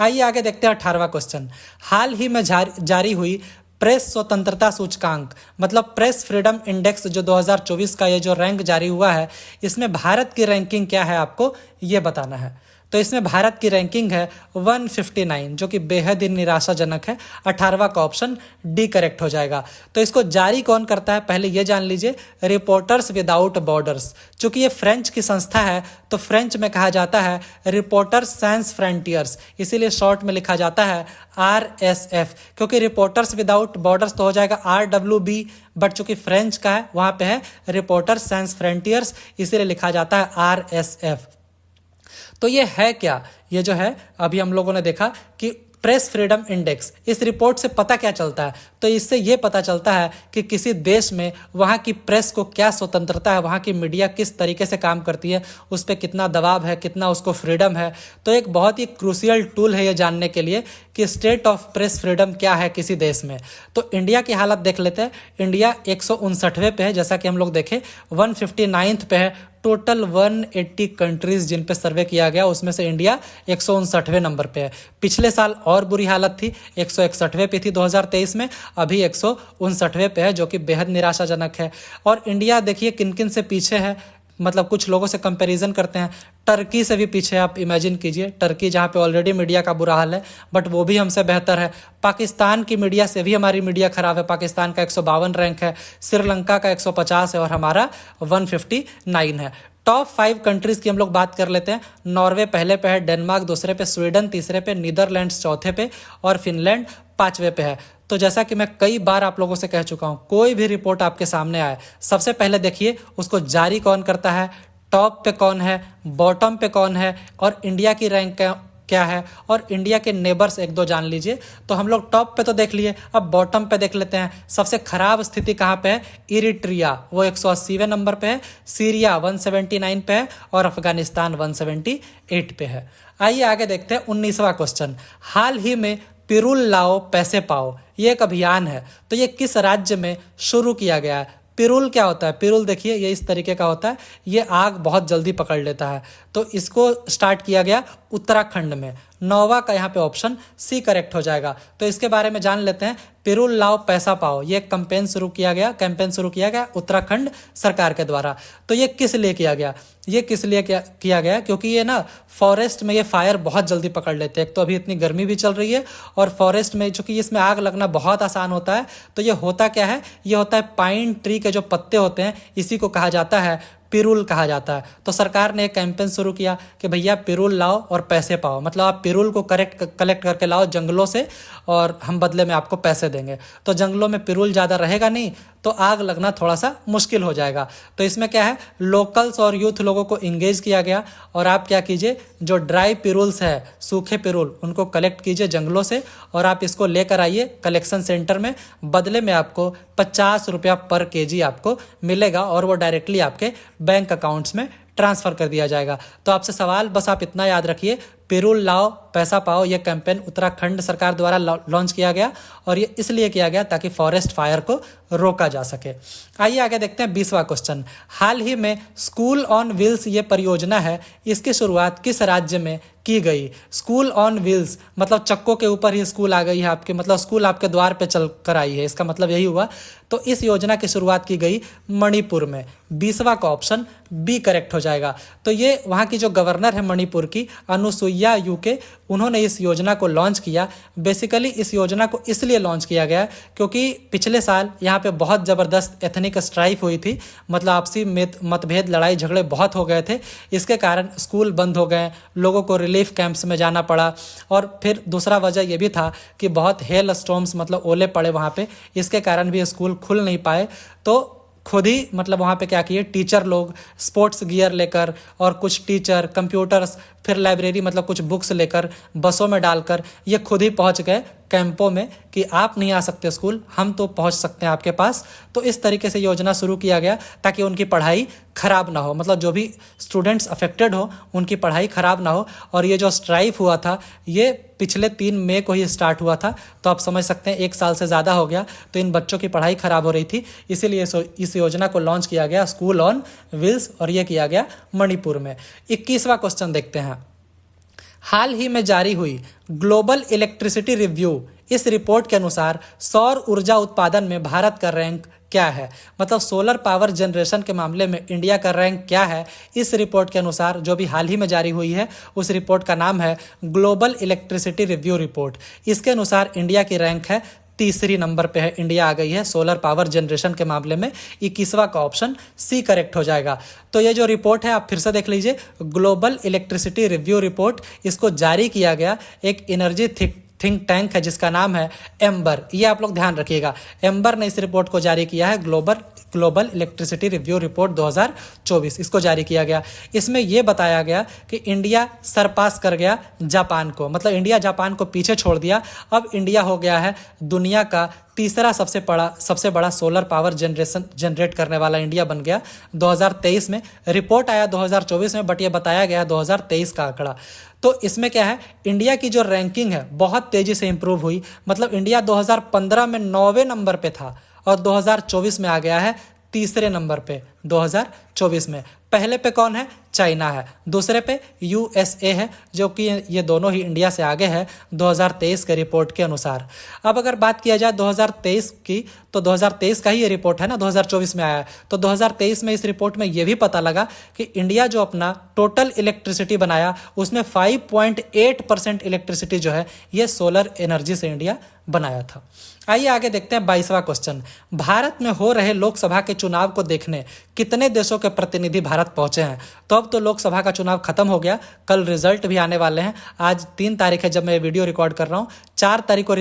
आइए आगे देखते हैं 18वां क्वेश्चन। हाल ही में जारी हुई प्रेस स्वतंत्रता सूचकांक, मतलब प्रेस फ्रीडम इंडेक्स, जो 2024 का ये जो रैंक जारी हुआ है, इसमें भारत की रैंकिंग क्या है आपको ये बताना है। तो इसमें भारत की रैंकिंग है 159, जो कि बेहद ही निराशाजनक है। 18वां का ऑप्शन डी करेक्ट हो जाएगा। तो इसको जारी कौन करता है पहले ये जान लीजिए, रिपोर्टर्स विदाउट बॉर्डर्स। चूंकि ये फ्रेंच की संस्था है तो फ्रेंच में कहा जाता है रिपोर्टर्स सैंस फ्रंटियर्स, इसीलिए शॉर्ट में लिखा जाता है RSF, क्योंकि रिपोर्टर्स विदाउट बॉर्डर्स तो हो जाएगा RWB, बट चूंकि फ्रेंच का है वहां पे है रिपोर्टर्स सैंस फ्रंटियर्स, इसीलिए लिखा जाता है RSF। तो ये है क्या? ये जो है अभी हम लोगों ने देखा कि प्रेस फ्रीडम इंडेक्स, इस रिपोर्ट से पता क्या चलता है? तो इससे ये पता चलता है कि किसी देश में वहाँ की प्रेस को क्या स्वतंत्रता है, वहाँ की मीडिया किस तरीके से काम करती है, उस पर कितना दबाव है, कितना उसको फ्रीडम है। तो एक बहुत ही क्रूशियल टूल है ये जानने के लिए कि स्टेट ऑफ प्रेस फ्रीडम क्या है किसी देश में। तो इंडिया की हालत देख लेते हैं। इंडिया 159वें पे है, जैसा कि हम लोग देखें 159th पे है। टोटल 180 कंट्रीज जिन पे सर्वे किया गया उसमें से इंडिया 159वें नंबर पे है। पिछले साल और बुरी हालत थी, 161वें पे थी 2023 में, अभी 159वें पे है, जो कि बेहद निराशाजनक है। और इंडिया देखिए किन किन से पीछे है, मतलब कुछ लोगों से कंपैरिजन करते हैं, टर्की से भी पीछे। आप इमेजिन कीजिए, टर्की जहाँ पे ऑलरेडी मीडिया का बुरा हाल है, बट वो भी हमसे बेहतर है। पाकिस्तान की मीडिया से भी हमारी मीडिया खराब है, पाकिस्तान का 152 रैंक है, श्रीलंका का 150 है और हमारा 159 है। टॉप 5 कंट्रीज की हम लोग बात कर लेते हैं। नॉर्वे पहले पे है, डेनमार्क दूसरे पे, स्वीडन तीसरे पे, नीदरलैंड्स चौथे पे और फिनलैंड 5वें पे है। तो जैसा कि मैं कई बार आप लोगों से कह चुका हूं, कोई भी रिपोर्ट आपके सामने आए सबसे पहले देखिए उसको जारी कौन करता है, टॉप पे कौन है, बॉटम पे कौन है और इंडिया की रैंक क्या है और इंडिया के नेबर्स एक दो जान लीजिए। तो हम लोग टॉप पे तो देख लिए, अब बॉटम पे देख लेते हैं। सबसे खराब स्थिति कहाँ पे है? इरिट्रिया, वो 180वें नंबर पे है, सीरिया 179 पे है और अफगानिस्तान 178 पे है। आइए आगे देखते हैं 19वां क्वेश्चन। हाल ही में पिरूल लाओ पैसे पाओ, ये एक अभियान है, तो ये किस राज्य में शुरू किया गया है? पिरूल क्या होता है? पिरूल देखिए ये इस तरीके का होता है, ये आग बहुत जल्दी पकड़ लेता है, तो इसको स्टार्ट किया गया उत्तराखंड में। 9वां का यहाँ पे ऑप्शन सी करेक्ट हो जाएगा। तो इसके बारे में जान लेते हैं। पिरूल लाओ पैसा पाओ, ये कैंपेन शुरू किया गया उत्तराखंड सरकार के द्वारा। तो ये किस लिए किया गया? ये किस लिए किया गया? क्योंकि ये ना फॉरेस्ट में ये फायर बहुत जल्दी पकड़ लेते हैं। एक तो अभी इतनी गर्मी भी चल रही है और फॉरेस्ट में चूंकि इसमें आग लगना बहुत आसान होता है, तो ये होता क्या है? ये होता है पाइन ट्री के जो पत्ते होते हैं, इसी को कहा जाता है पिरूल कहा जाता है। तो सरकार ने एक कैंपेन शुरू किया कि भैया पिरूल लाओ और पैसे पाओ, मतलब आप पिरूल को कलेक्ट करके लाओ जंगलों से और हम बदले में आपको पैसे देंगे। तो जंगलों में पिरूल ज़्यादा रहेगा नहीं, तो आग लगना थोड़ा सा मुश्किल हो जाएगा। तो इसमें क्या है, लोकल्स और यूथ लोगों को इंगेज किया गया और आप क्या कीजिए, जो ड्राई पिरूल्स है, सूखे पिरूल, उनको कलेक्ट कीजिए जंगलों से और आप इसको लेकर आइए कलेक्शन सेंटर में। बदले में आपको 50 रुपया पर केजी आपको मिलेगा और वो डायरेक्टली आपके बैंक अकाउंट्स में ट्रांसफ़र कर दिया जाएगा। तो आपसे सवाल बस आप इतना याद रखिए, पिरूल लाओ पैसा पाओ, ये कैंपेन उत्तराखंड सरकार द्वारा लॉन्च किया गया और ये इसलिए किया गया ताकि फॉरेस्ट फायर को रोका जा सके। आइए आगे देखते हैं 20वां क्वेश्चन। हाल ही में स्कूल ऑन व्हील्स ये परियोजना है, इसकी शुरुआत किस राज्य में की गई? स्कूल ऑन व्हील्स मतलब चक्कों के ऊपर ही स्कूल आ गई है आपके, मतलब स्कूल आपके द्वार पे चल कर आई है, इसका मतलब यही हुआ। तो इस योजना की शुरुआत की गई मणिपुर में। 20वां का ऑप्शन बी करेक्ट हो जाएगा। तो ये वहाँ की जो गवर्नर है मणिपुर की, अनुसुईया यूके, उन्होंने इस योजना को लॉन्च किया। बेसिकली इस योजना को इसलिए लॉन्च किया गया क्योंकि पिछले साल यहाँ पे बहुत ज़बरदस्त एथनिक स्ट्राइक हुई थी, मतलब आपसी मतभेद लड़ाई झगड़े बहुत हो गए थे। इसके कारण स्कूल बंद हो गए, लोगों को रिलीफ कैंप्स में जाना पड़ा और फिर दूसरा वजह यह भी था कि बहुत हेल स्टॉर्म्स मतलब ओले पड़े वहाँ पे, इसके कारण भी स्कूल खुल नहीं पाए। तो खुद ही मतलब वहाँ पे क्या किए, टीचर लोग स्पोर्ट्स गियर लेकर और कुछ टीचर कंप्यूटर्स, फिर लाइब्रेरी मतलब कुछ बुक्स लेकर बसों में डालकर ये खुद ही पहुँच गए कैंपों में कि आप नहीं आ सकते स्कूल, हम तो पहुँच सकते हैं आपके पास। तो इस तरीके से योजना शुरू किया गया ताकि उनकी पढ़ाई ख़राब ना हो, मतलब जो भी स्टूडेंट्स अफेक्टेड हो उनकी पढ़ाई ख़राब ना हो। और ये जो स्ट्राइक हुआ था ये पिछले 3 मई को ही स्टार्ट हुआ था, तो आप समझ सकते हैं 1 साल से ज़्यादा हो गया। तो इन बच्चों की पढ़ाई ख़राब हो रही थी, इसीलिए इस योजना को लॉन्च किया गया स्कूल ऑन व्हील्स और ये किया गया मणिपुर में। 21वां क्वेश्चन देखते हैं। हाल ही में जारी हुई ग्लोबल इलेक्ट्रिसिटी रिव्यू, इस रिपोर्ट के अनुसार सौर ऊर्जा उत्पादन में भारत का रैंक क्या है? मतलब सोलर पावर जनरेशन के मामले में इंडिया का रैंक क्या है? इस रिपोर्ट के अनुसार जो भी हाल ही में जारी हुई है, उस रिपोर्ट का नाम है ग्लोबल इलेक्ट्रिसिटी रिव्यू रिपोर्ट। इसके अनुसार इंडिया की रैंक है 3री नंबर पे है, इंडिया आ गई है सोलर पावर जनरेशन के मामले में। 21वां का ऑप्शन सी करेक्ट हो जाएगा। तो ये जो रिपोर्ट है आप फिर से देख लीजिए, ग्लोबल इलेक्ट्रिसिटी रिव्यू रिपोर्ट, इसको जारी किया गया एक एनर्जी थिंक टैंक है जिसका नाम है एम्बर। ये आप लोग ध्यान रखिएगा, एम्बर ने इस रिपोर्ट को जारी किया है, ग्लोबल इलेक्ट्रिसिटी रिव्यू रिपोर्ट 2024 इसको जारी किया गया। इसमें यह बताया गया कि इंडिया सरपास कर गया जापान को, मतलब इंडिया जापान को पीछे छोड़ दिया। अब इंडिया हो गया है दुनिया का तीसरा सबसे बड़ा सोलर पावर जनरेट करने वाला, इंडिया बन गया 2023 में। रिपोर्ट आया 2024 में, बट ये बताया गया 2023 का आंकड़ा। तो इसमें क्या है, इंडिया की जो रैंकिंग है बहुत तेजी से इंप्रूव हुई। मतलब इंडिया 2015 में 9वें नंबर पे था और 2024 में आ गया है 3रे नंबर पे। 2024 में पहले पे कौन है? चाइना है, दूसरे पे यूएसए है, जो कि ये दोनों ही इंडिया से आगे है 2023 के रिपोर्ट के अनुसार। अब अगर बात किया जाए 2023 की, तो 2023 का ही ये रिपोर्ट है ना, 2024 में आया है। तो 2023 में इस रिपोर्ट में ये भी पता लगा कि इंडिया जो अपना टोटल इलेक्ट्रिसिटी बनाया उसमें 5.8% इलेक्ट्रिसिटी जो है ये सोलर एनर्जी से इंडिया बनाया था। आइए आगे देखते हैं 22वां क्वेश्चन। भारत में हो रहे लोकसभा के चुनाव को देखने कितने देशों के प्रतिनिधि भारत पहुंचे हैं? तो अब तो लोकसभा का चुनाव खत्म हो गया, कल रिजल्ट भी आने वाले हैं। आज 3 तारीख है जब मैं वीडियो रिकॉर्ड कर रहा हूँ, 4 तारीख को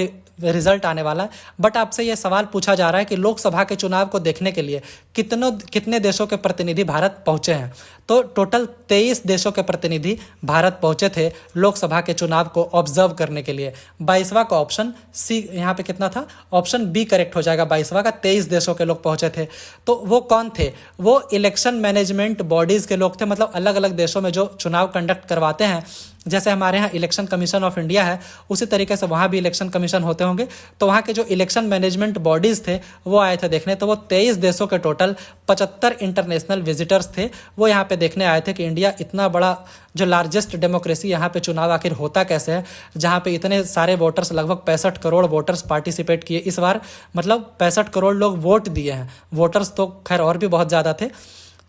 रिजल्ट आने वाला है। बट आपसे ये सवाल पूछा जा रहा है कि लोकसभा के चुनाव को देखने के लिए कितने देशों के प्रतिनिधि भारत पहुंचे हैं। तो टोटल 23 देशों के प्रतिनिधि भारत पहुंचे थे लोकसभा के चुनाव को ऑब्जर्व करने के लिए। 22वां का ऑप्शन सी, यहाँ पे कितना था, ऑप्शन बी करेक्ट हो जाएगा। 22वां का 23 देशों के लोग पहुंचे थे। तो वो कौन थे? वो इलेक्शन मैनेजमेंट बॉडीज के लोग थे, मतलब अलग अलग देशों में जो चुनाव कंडक्ट करवाते हैं। जैसे हमारे यहाँ इलेक्शन कमीशन ऑफ इंडिया है, उसी तरीके से वहाँ भी इलेक्शन कमीशन होते होंगे। तो वहाँ के जो इलेक्शन मैनेजमेंट बॉडीज़ थे वो आए थे देखने। तो वो 23 देशों के टोटल 75 इंटरनेशनल विजिटर्स थे, वो यहाँ पे देखने आए थे कि इंडिया इतना बड़ा जो लार्जेस्ट डेमोक्रेसी, यहाँ पे चुनाव आखिर होता कैसे है, जहाँ पे इतने सारे वोटर्स, लगभग 65 करोड़ वोटर्स पार्टिसिपेट किए इस बार। मतलब 65 करोड़ लोग वोट दिए हैं। वोटर्स तो खैर और भी बहुत ज़्यादा थे।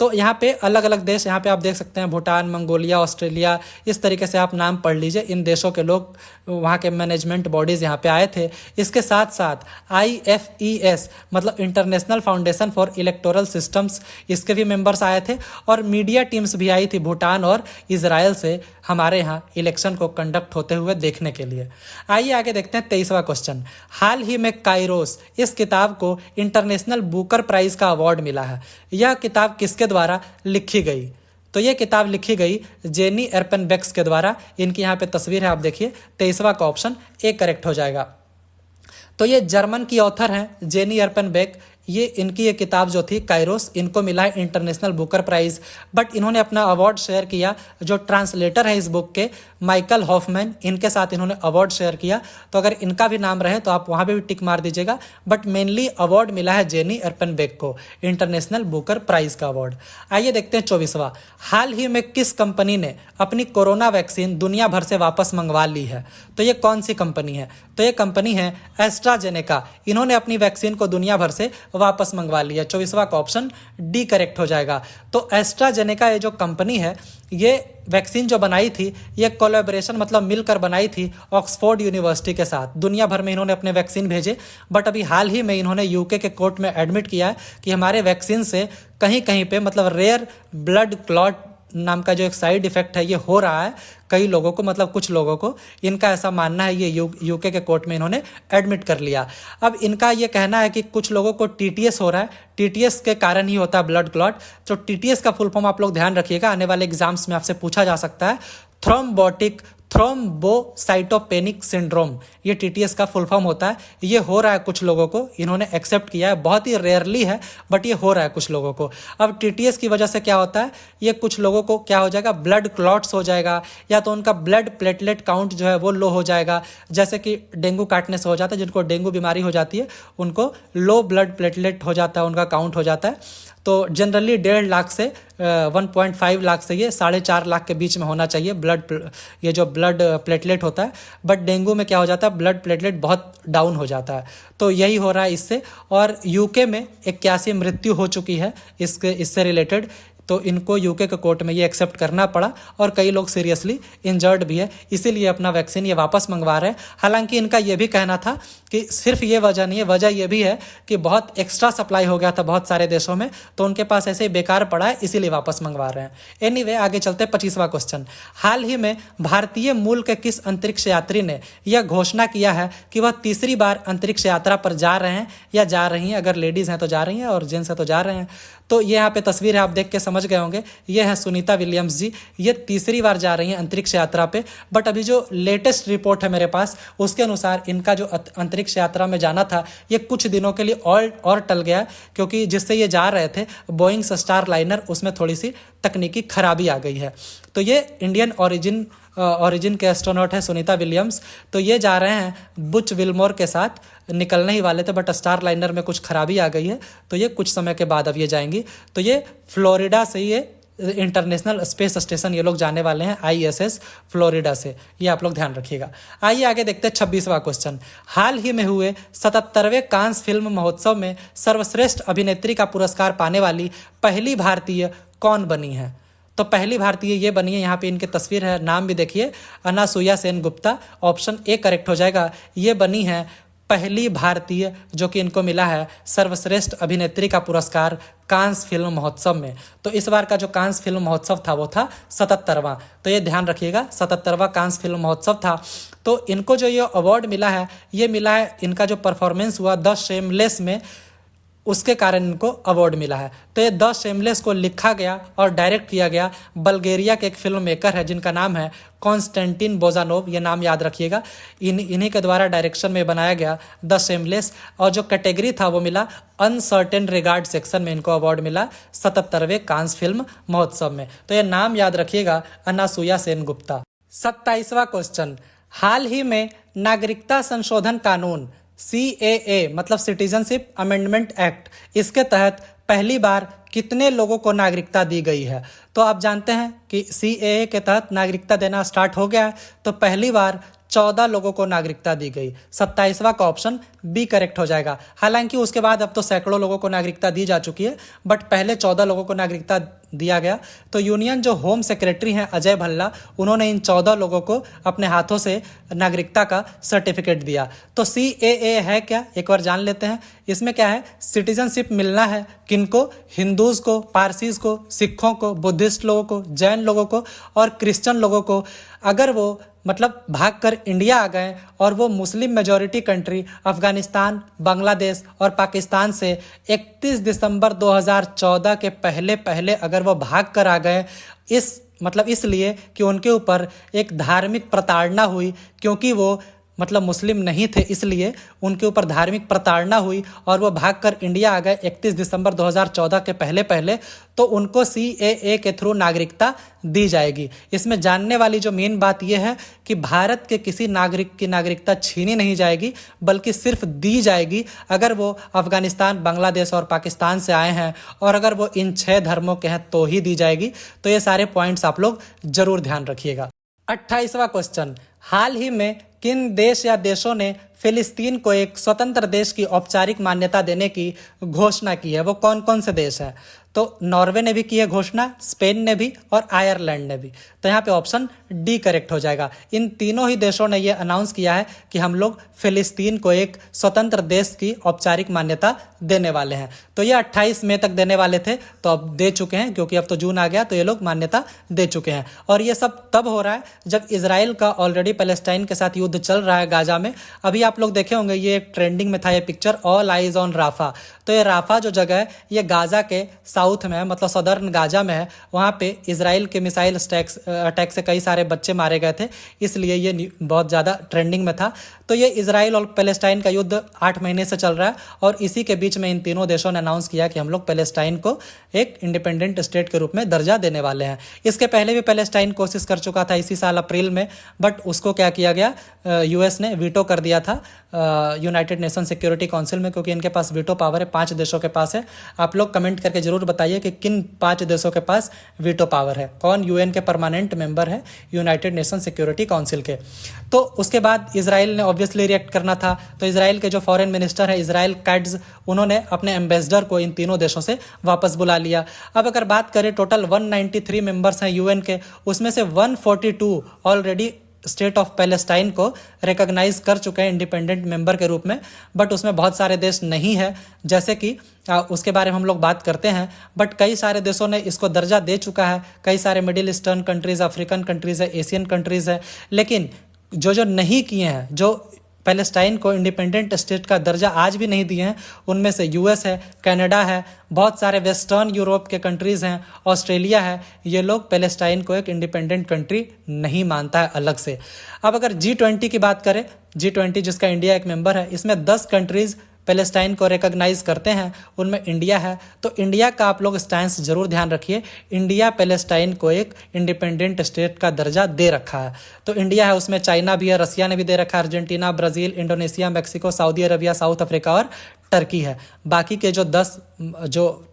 तो यहाँ पे अलग अलग देश, यहाँ पे आप देख सकते हैं भूटान, मंगोलिया, ऑस्ट्रेलिया, इस तरीके से आप नाम पढ़ लीजिए। इन देशों के लोग, वहाँ के मैनेजमेंट बॉडीज़ यहाँ पे आए थे। इसके साथ साथ IFES मतलब international foundation for electoral systems, इसके भी मेंबर्स आए थे। और मीडिया टीम्स भी आई थी भूटान और इजराइल से हमारे यहाँ इलेक्शन को कंडक्ट होते हुए देखने के लिए। आइए आगे देखते हैं 23वां क्वेश्चन। हाल ही में काइरोस, इस किताब को इंटरनेशनल बुकर प्राइज का अवार्ड मिला है। यह किताब किसके द्वारा लिखी गई? तो ये किताब लिखी गई जेनी एर्पेनबेक्स के द्वारा। इनकी यहाँ पे तस्वीर है, आप देखिए। 23वां का ऑप्शन ए करेक्ट हो जाएगा। तो ये जर्मन की ऑथर हैं जेनी एर्पेनबेक। ये इनकी ये किताब जो थी काइरोस, इनको मिला है इंटरनेशनल बुकर प्राइज। बट इन्होंने अपना अवार्ड शेयर किया, जो ट्रांसलेटर है इस बुक के माइकल हॉफमैन, इनके साथ इन्होंने अवार्ड शेयर किया। तो अगर इनका भी नाम रहे तो आप वहाँ पे भी टिक मार दीजिएगा। बट मेनली अवार्ड मिला है जेनी एर्पेनबेक को, इंटरनेशनल बुकर प्राइज का अवार्ड। आइए देखते हैं 24वां। हाल ही में किस कंपनी ने अपनी कोरोना वैक्सीन दुनिया भर से वापस मंगवा ली है? तो ये कौन सी कंपनी है? तो ये कंपनी है एस्ट्राजेनेका। इन्होंने अपनी वैक्सीन को दुनिया भर से वापस मंगवा लिया। 24वां का ऑप्शन डी करेक्ट हो जाएगा। तो एस्ट्राजेनेका ये जो कंपनी है, ये वैक्सीन जो बनाई थी, ये कोलैबोरेशन मतलब मिलकर बनाई थी ऑक्सफोर्ड यूनिवर्सिटी के साथ। दुनिया भर में इन्होंने अपने वैक्सीन भेजे। बट अभी हाल ही में इन्होंने यूके के कोर्ट में एडमिट किया है कि हमारे वैक्सीन से कहीं कहीं पे मतलब रेयर ब्लड क्लॉट नाम का जो एक साइड इफेक्ट है ये हो रहा है कई लोगों को, मतलब कुछ लोगों को। इनका ऐसा मानना है, ये यूके के कोर्ट में इन्होंने एडमिट कर लिया। अब इनका ये कहना है कि कुछ लोगों को टीटीएस हो रहा है, टीटीएस के कारण ही होता है ब्लड क्लॉट। तो टीटीएस का फुल फॉर्म आप लोग ध्यान रखिएगा, आने वाले एग्जाम्स में आपसे पूछा जा सकता है। थ्रोम्बोटिक थ्रोम्बोसाइटोपेनिक सिंड्रोम, ये टीटीएस का फुल फॉर्म होता है। ये हो रहा है कुछ लोगों को, इन्होंने एक्सेप्ट किया है, बहुत ही रेयरली है बट ये हो रहा है कुछ लोगों को। अब टीटीएस की वजह से क्या होता है, ये कुछ लोगों को क्या हो जाएगा, ब्लड क्लॉट्स हो जाएगा, या तो उनका ब्लड प्लेटलेट काउंट जो है वो लो हो जाएगा। जैसे कि डेंगू काटने से हो जाता है, जिनको डेंगू बीमारी हो जाती है उनको लो ब्लड प्लेटलेट हो जाता है, उनका काउंट हो जाता है। तो जनरली 1.5 लाख से 1.5 लाख से ये 4.5 लाख के बीच में होना चाहिए ये जो ब्लड प्लेटलेट होता है। बट डेंगू में क्या हो जाता है, ब्लड प्लेटलेट बहुत डाउन हो जाता है। तो यही हो रहा है इससे। और यूके में 81 मृत्यु हो चुकी है इससे रिलेटेड। तो इनको यूके के कोर्ट में ये एक्सेप्ट करना पड़ा और कई लोग सीरियसली इंजर्ड भी है, इसीलिए अपना वैक्सीन ये वापस मंगवा रहे हैं। हालांकि इनका ये भी कहना था कि सिर्फ ये वजह नहीं है, वजह ये भी है कि बहुत एक्स्ट्रा सप्लाई हो गया था बहुत सारे देशों में, तो उनके पास ऐसे ही बेकार पड़ा है, इसीलिए वापस मंगवा रहे हैं। एनीवे आगे चलते 25वां क्वेश्चन। हाल ही में भारतीय मूल के किस अंतरिक्ष यात्री ने यह घोषणा किया है कि वह तीसरी बार अंतरिक्ष यात्रा पर जा रहे हैं या जा रही हैं? अगर लेडीज हैं तो जा रही हैं और जेंट्स हैं तो जा रहे हैं। तो ये यहाँ पे तस्वीर है, आप देख के समझ गए होंगे, ये है सुनीता विलियम्स जी। ये तीसरी बार जा रही हैं अंतरिक्ष यात्रा पे। बट अभी जो लेटेस्ट रिपोर्ट है मेरे पास, उसके अनुसार इनका जो अंतरिक्ष यात्रा में जाना था ये कुछ दिनों के लिए और टल गया, क्योंकि जिससे ये जा रहे थे बोइंग स्टार लाइनर, उसमें थोड़ी सी तकनीकी खराबी आ गई है। तो ये इंडियन ओरिजिन के एस्ट्रोनॉट है सुनीता विलियम्स। तो ये जा रहे हैं बुच विल्मोर के साथ, निकलने ही वाले थे बट स्टार लाइनर में कुछ खराबी आ गई है, तो ये कुछ समय के बाद अब ये जाएंगी। तो ये फ्लोरिडा से ये इंटरनेशनल स्पेस स्टेशन ये लोग जाने वाले हैं, ISS फ्लोरिडा से, ये आप लोग ध्यान रखिएगा। आइए आगे देखते हैं 26वां क्वेश्चन। हाल ही में हुए 77वें कांस फिल्म महोत्सव में सर्वश्रेष्ठ अभिनेत्री का पुरस्कार पाने वाली पहली भारतीय कौन बनी है? तो पहली भारतीय ये बनी है, यहाँ पे इनकी तस्वीर है, नाम भी देखिए, Anasuya Sen Gupta. Option A correct हो जाएगा। ये बनी है पहली भारतीय जो कि इनको मिला है सर्वश्रेष्ठ अभिनेत्री का पुरस्कार कांस फिल्म महोत्सव में। तो इस बार का जो कांस फिल्म महोत्सव था वो था 77वां। तो ये ध्यान रखिएगा, 77वां कांस फिल्म महोत्सव था। तो इनको जो ये अवार्ड मिला है, ये मिला है इनका जो परफॉर्मेंस हुआ द शेमलेस में, उसके कारण इनको अवार्ड मिला है। तो ये द शेमलेस को लिखा गया और डायरेक्ट किया गया बल्गेरिया के एक फिल्म मेकर है जिनका नाम है कॉन्स्टेंटिन बोजानोव, ये नाम याद रखिएगा। इन्हीं के द्वारा डायरेक्शन में बनाया गया द शेमलेस, और जो कैटेगरी था वो मिला अनसर्टेन रिगार्ड सेक्शन में इनको अवार्ड मिला 77वें कांस फिल्म महोत्सव में। तो ये नाम याद रखिएगा, अनासुया सेन गुप्ता। 27वां क्वेश्चन, हाल ही में नागरिकता संशोधन कानून CAA मतलब सिटीजनशिप अमेंडमेंट एक्ट, इसके तहत पहली बार कितने लोगों को नागरिकता दी गई है? तो आप जानते हैं कि CAA के तहत नागरिकता देना स्टार्ट हो गया है, तो पहली बार 14 लोगों को नागरिकता दी गई। 27वां का ऑप्शन बी करेक्ट हो जाएगा। हालांकि उसके बाद अब तो सैकड़ों लोगों को नागरिकता दी जा चुकी है, बट पहले 14 लोगों को नागरिकता दिया गया। तो यूनियन जो होम सेक्रेटरी हैं अजय भल्ला, उन्होंने इन 14 लोगों को अपने हाथों से नागरिकता का सर्टिफिकेट दिया। तो CAA है क्या, एक बार जान लेते हैं। इसमें क्या है, सिटीजनशिप मिलना है किनको? हिंदूज को, पारसीज को, सिखों को, बुद्धिस्ट लोगों को, जैन लोगों को और क्रिश्चियन लोगों को। अगर वो मतलब भागकर इंडिया आ गए और वो Muslim majority country Afghanistan, Bangladesh और पाकिस्तान से 31 दिसंबर 2014 के पहले पहले अगर वो भाग कर आ गए, इसलिए कि उनके ऊपर एक धार्मिक प्रताड़ना हुई, क्योंकि वो मतलब मुस्लिम नहीं थे, इसलिए उनके ऊपर धार्मिक प्रताड़ना हुई और वो भागकर इंडिया आ गए 31 दिसंबर 2014 के पहले पहले, तो उनको CAA के थ्रू नागरिकता दी जाएगी। इसमें जानने वाली जो मेन बात यह है कि भारत के किसी नागरिक की नागरिकता छीनी नहीं जाएगी, बल्कि सिर्फ दी जाएगी अगर वो अफगानिस्तान, बांग्लादेश और पाकिस्तान से आए हैं, और अगर वो इन 6 धर्मों के हैं तो ही दी जाएगी। तो ये सारे पॉइंट्स आप लोग जरूर ध्यान रखिएगा। 28वां क्वेश्चन, हाल ही में किन देश या देशों ने फिलिस्तीन को एक स्वतंत्र देश की औपचारिक मान्यता देने की घोषणा की है? वो कौन कौन से देश हैं? तो नॉर्वे ने भी की है घोषणा, स्पेन ने भी और आयरलैंड ने भी। तो यहाँ पे ऑप्शन डी करेक्ट हो जाएगा। इन तीनों ही देशों ने ये अनाउंस किया है कि हम लोग फिलिस्तीन को एक स्वतंत्र देश की औपचारिक मान्यता देने वाले हैं। तो ये 28 मई तक देने वाले थे, तो अब दे चुके हैं, क्योंकि अब तो जून आ गया, तो ये लोग मान्यता दे चुके हैं। और ये सब तब हो रहा है जब इजराइल का ऑलरेडी पैलेस्टाइन के साथ युद्ध चल रहा है गाजा में। अभी आप लोग देखे होंगे, ये एक ट्रेंडिंग में था ये picture, all eyes on Rafah. तो ये राफा जो जगह है ये गाजा के साउथ में है, मतलब सदर्न गाजा में है। वहाँ पे इजराइल के मिसाइल अटैक से कई सारे बच्चे मारे गए थे, इसलिए ये बहुत ज़्यादा ट्रेंडिंग में था। तो ये इजराइल और पैलेस्टाइन का युद्ध 8 महीने से चल रहा है, और इसी के बीच में इन तीनों देशों ने अनाउंस किया कि हम लोग पैलेस्टाइन को एक इंडिपेंडेंट स्टेट के रूप में दर्जा देने वाले हैं। इसके पहले भी पैलेस्टाइन कोशिश कर चुका था इसी साल अप्रैल में, बट उसको क्या किया गया, US ने वीटो कर दिया था यूनाइटेड नेशन सिक्योरिटी काउंसिल में, क्योंकि इनके पास वीटो पावर है, 5 देशों के पास है। आप लोग कमेंट करके जरूर बताइए कि किन 5 देशों के पास वीटो पावर है, कौन UN के परमानेंट मेंबर है यूनाइटेड नेशन सिक्योरिटी काउंसिल के। तो उसके बाद इजराइल ने ऑब्वियसली रिएक्ट करना था, तो इजराइल के जो फॉरेन मिनिस्टर है इजराइल कैट्ज, उन्होंने अपने एम्बेसडर को इन तीनों देशों से वापस बुला लिया। अब अगर बात करें, टोटल 193 मेंबर्स हैं UN के, उसमें से 142 ऑलरेडी स्टेट ऑफ पैलेस्टाइन को रिकॉग्नाइज कर चुके हैं इंडिपेंडेंट मेंबर के रूप में, बट उसमें बहुत सारे देश नहीं है, जैसे कि उसके बारे में हम लोग बात करते हैं। बट कई सारे देशों ने इसको दर्जा दे चुका है, कई सारे middle eastern countries, African countries है, एशियन कंट्रीज है। लेकिन जो नहीं किए हैं, जो पैलेस्टाइन को इंडिपेंडेंट स्टेट का दर्जा आज भी नहीं दिए हैं, उनमें से US है, कनाडा है, बहुत सारे वेस्टर्न यूरोप के कंट्रीज़ हैं, ऑस्ट्रेलिया है। ये लोग पैलेस्टाइन को एक इंडिपेंडेंट कंट्री नहीं मानता है अलग से। अब अगर G20 की बात करें, G20 जिसका इंडिया एक मेंबर है, इसमें 10 कंट्रीज़ पैलेस्टाइन को रिकॉग्नाइज करते हैं, उनमें इंडिया है। तो इंडिया का आप लोग स्टैंस जरूर ध्यान रखिए। इंडिया पैलेस्टाइन को एक इंडिपेंडेंट स्टेट का दर्जा दे रखा है। तो इंडिया है, उसमें चाइना भी है, रसिया ने भी दे रखा है, Argentina, Brazil, Indonesia, Mexico, Saudi Arabia, south Africa और टर्की है। बाकी के जो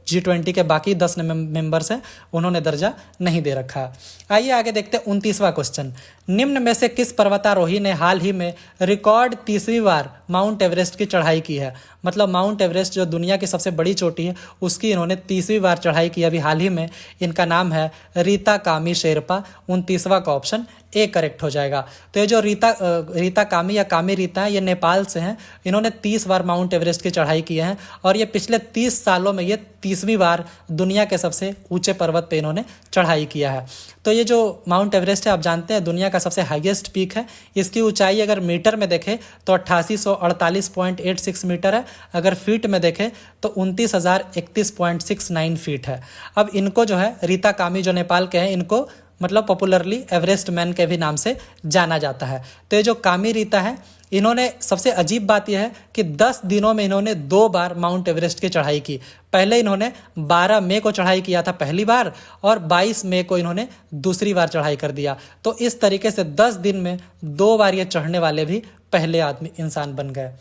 G20 के बाकी 10 मेंबर्स हैं, उन्होंने दर्जा नहीं दे रखा है। आइए आगे देखते हैं 29वां क्वेश्चन। निम्न में से किस पर्वतारोही ने हाल ही में रिकॉर्ड 30वीं बार माउंट एवरेस्ट की चढ़ाई की है? मतलब माउंट एवरेस्ट जो दुनिया की सबसे बड़ी चोटी है, उसकी इन्होंने 30वीं बार चढ़ाई की अभी हाल ही में। इनका नाम है रीता कामी शेरपा। 29वां का ऑप्शन ए करेक्ट हो जाएगा। तो ये जो रीता कामी या कामी रीता है, ये नेपाल से हैं। इन्होंने 30 बार माउंट एवरेस्ट की चढ़ाई की है और ये पिछले 30 सालों में ये 30वीं बार दुनिया के सबसे ऊंचे पर्वत पे इन्होंने चढ़ाई किया है। तो ये जो माउंट एवरेस्ट है, आप जानते हैं दुनिया का सबसे हाईएस्ट पीक है। इसकी ऊंचाई अगर मीटर में देखें तो 8848.86 मीटर है, अगर फीट में देखें तो 29,031.69 फीट है। अब इनको जो है रीता कामी जो नेपाल के हैं, इनको मतलब पॉपुलरली एवरेस्ट मैन के भी नाम से जाना जाता है। तो ये जो कामी रीता है, इन्होंने सबसे अजीब बात यह है कि 10 दिनों में इन्होंने 2 बार माउंट एवरेस्ट की चढ़ाई की। पहले इन्होंने 12 मई को चढ़ाई किया था पहली बार, और 22 मई को इन्होंने दूसरी बार चढ़ाई कर दिया। तो इस तरीके से 10 दिन में 2 बार ये चढ़ने वाले भी पहले आदमी इंसान बन गए।